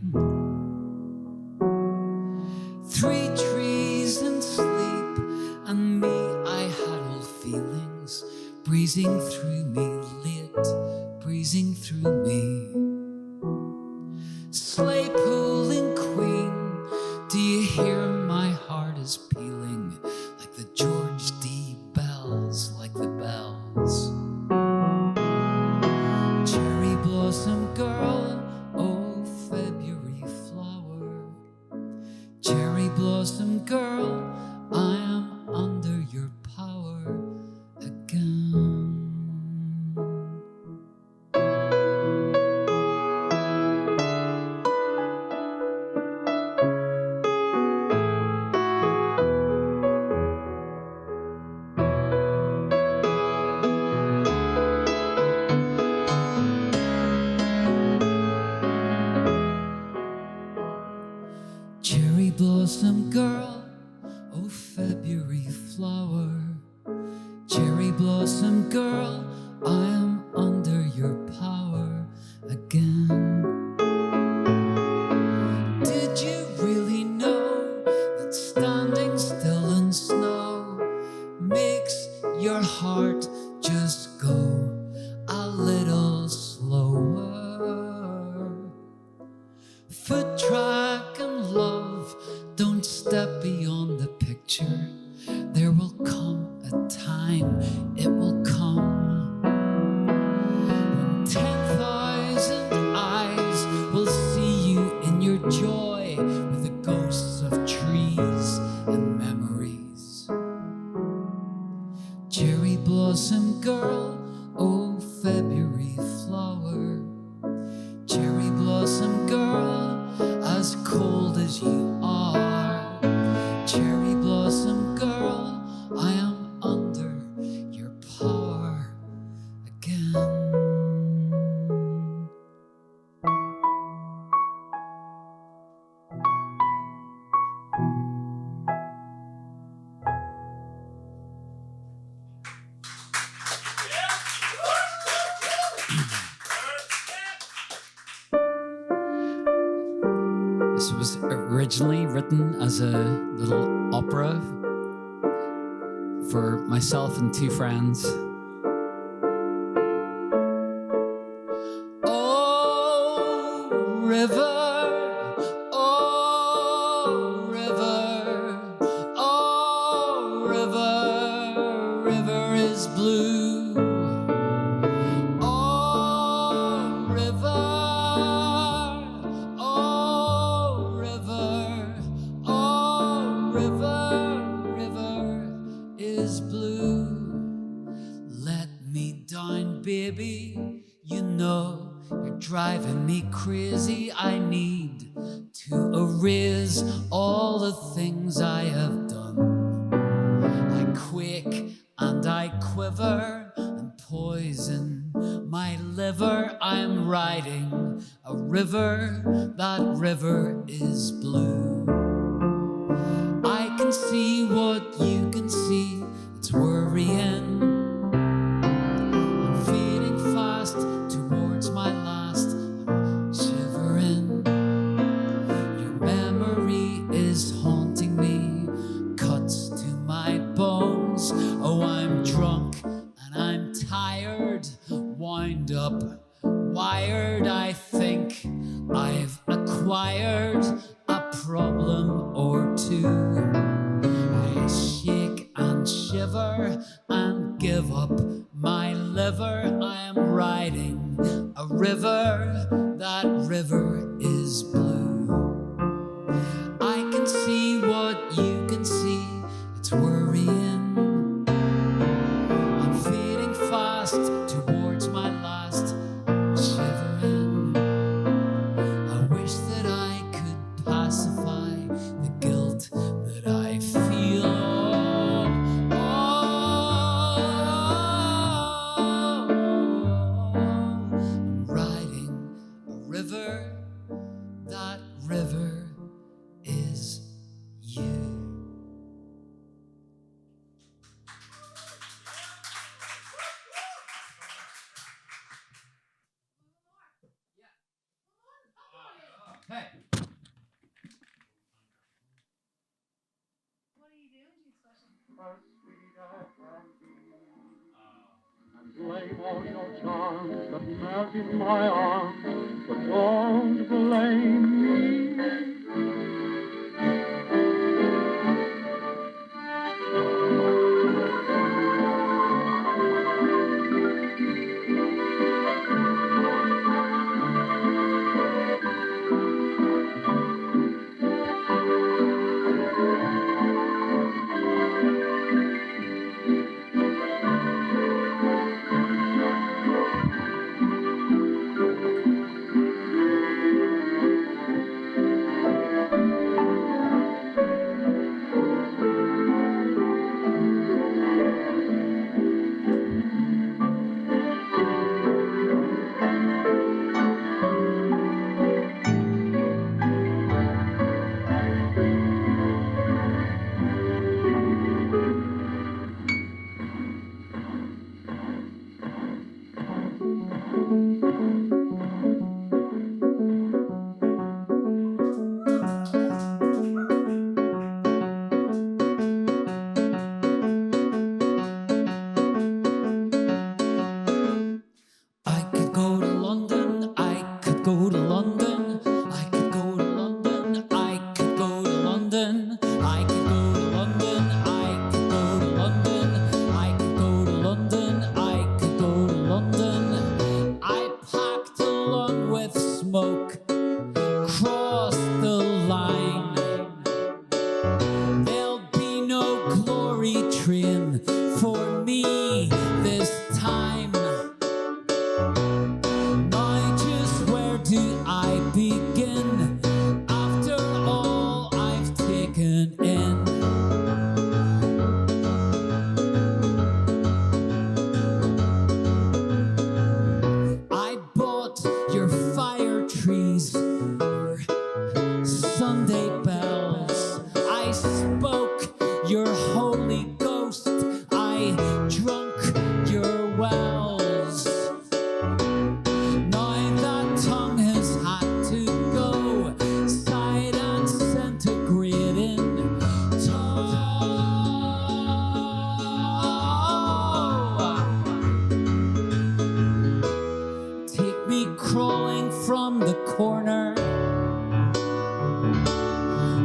3 trees in sleep, and me, I had old feelings breezing through me late, breezing through me. Sleigh pulling queen, do you hear my heart is pealing like the George D. bells, like the bells. Cherry blossom girl, oh February flower. Cherry blossom girl, blossom girl, oh February flower. Cherry blossom girl, I am under your power again. Did you really know that standing still in snow makes your heart just go a little slower? Foot track and love don't step beyond the picture. There will come a time, it will come, when 10,000 eyes will see you in your joy with the ghosts of trees and memories. Cherry blossom girl, oh February flower. Cherry blossom girl, as cold as you are. Cherry blossom girl, I am under your power again. This was originally written as a little opera for myself and two friends. Oh, river, oh, river, oh, river, river is blue. Oh, river, oh, river, oh, river, river is blue. Let me down, baby, you know you're driving me crazy. I need to erase all the things I have done. I quake and I quiver and poison my liver. I'm riding a river, that river is blue. I can see what you can see, it's worrying. I'm fading fast towards my last, I'm shivering. Your memory is haunting me, cuts to my bones. Oh, I'm drunk and I'm tired, wind up, wired. I think I've acquired a problem or two. I shake and shiver and give up my liver. I am riding a river, that river is blue. I can see what you can see, it's worrying. I'm fading fast towards my last, shivering. I wish that I could pacify the guilt that I feel. Oh, I'm riding a river, that river is you. Hey. What are you doing, Juice Session? Blame all your charms that melt in my arms, but don't blame me. I could go to London, I could go to London, I could go to London, I could go to London, I could go to London, I could go to London, I could go to London, I could go to London. I packed a lung with smoke, crossed the line. There'll be no glory train for me this time. Now just where do I begin after all I've taken in? I bought your fire trees, your Sunday bells. I spoke your Holy Ghost. I drunk your wells. Now that tongue has had to go, side and centigrating. Take me crawling from the corner.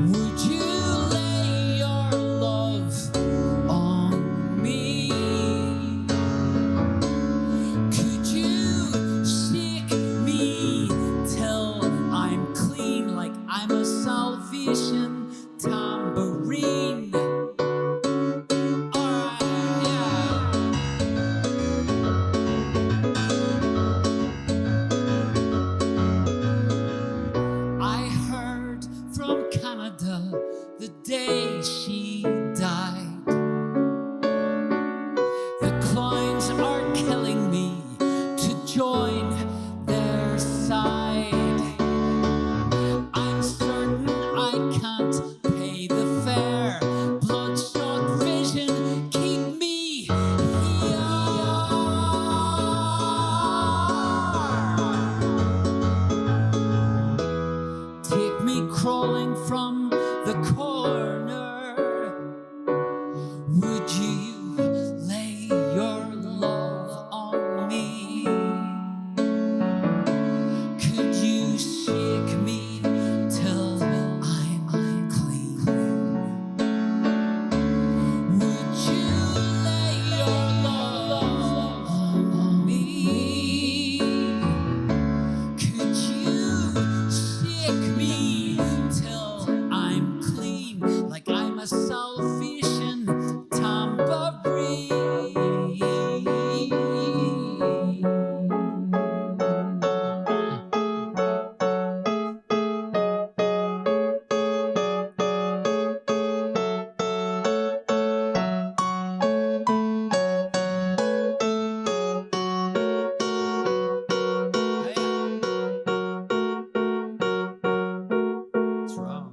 Would you lay your love on me? Could you shake me till I'm clean, like I'm a Salvation tambourine? Alright, yeah. I heard from Canada the day she died. The clowns are killing me to join their side. I'm certain I can't pay the fare. Bloodshot vision keep me here. Take me crawling from the corner. Would you lay your love on me? Could you shake me till I'm clean? Would you lay your love on me? Could you shake me till I'm clean, like I'm a Salvation tambourine? It's wrong.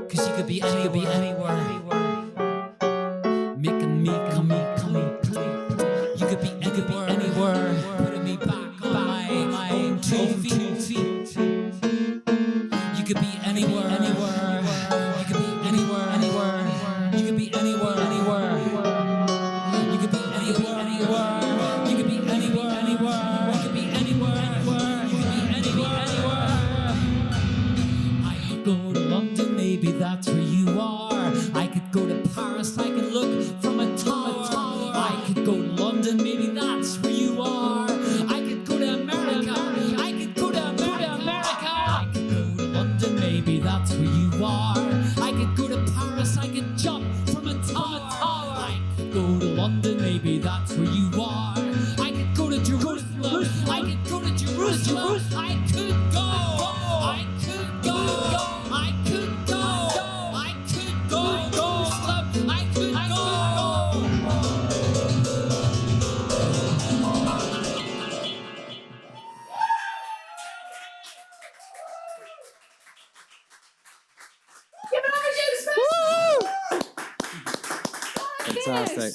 Cause you could be anywhere. Making me come. You could be anywhere. Putting me back on my own 2 feet. You could be anywhere. You could be anywhere. You could be anywhere. You could be anywhere. You could be anywhere. You could be anywhere. You could be anywhere. I could go to London, maybe that's where you are. I could go to Paris, I could look from a tower. I could go to London, maybe that's where you are. I could go to America, I could go to America. I could go to London, maybe that's where you are. I could go to Paris, I could jump from a tower. I could go to London, maybe that's where you are. I could go to Jerusalem, I could go to Jerusalem. I could go. I could go. I could go. I could go. Jerusalem, I could go. Give it over, Duke Special! Fantastic.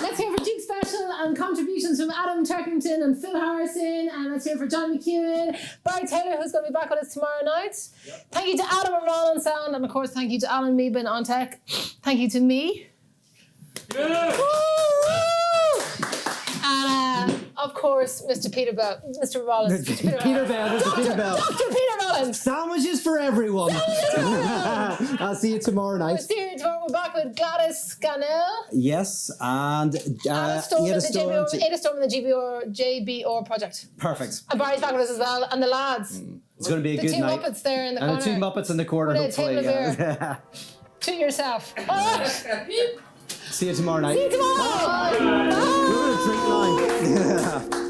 Let's hear for Duke Special and contributions from Adam Turkington and Phil Harrison, and let's hear for John McEwen, Barry Taylor, who's going to be back with us tomorrow night. Yep. Thank you to Adam and Ron on sound, and of course thank you to Alan Meebin on tech. Thank you to me. course, Mr. Peter Bell, Mr. Rollins, Mr. Peter Bell, Mr. Peter Bell. Dr. Peter Rollins. Sandwiches for everyone. I'll see you tomorrow night. We'll see you tomorrow. We're back with Gladys Scannell. Yes, and Ada Storm in the JBR project. Perfect. And Barry's back with us as well, and the lads. It's going to be a The good two night. Muppets there in the And corner. the two Muppets in the corner, With a table hopefully. of beer. To yourself. All right. See you tomorrow night. See you tomorrow. Bye. We're going to drink now.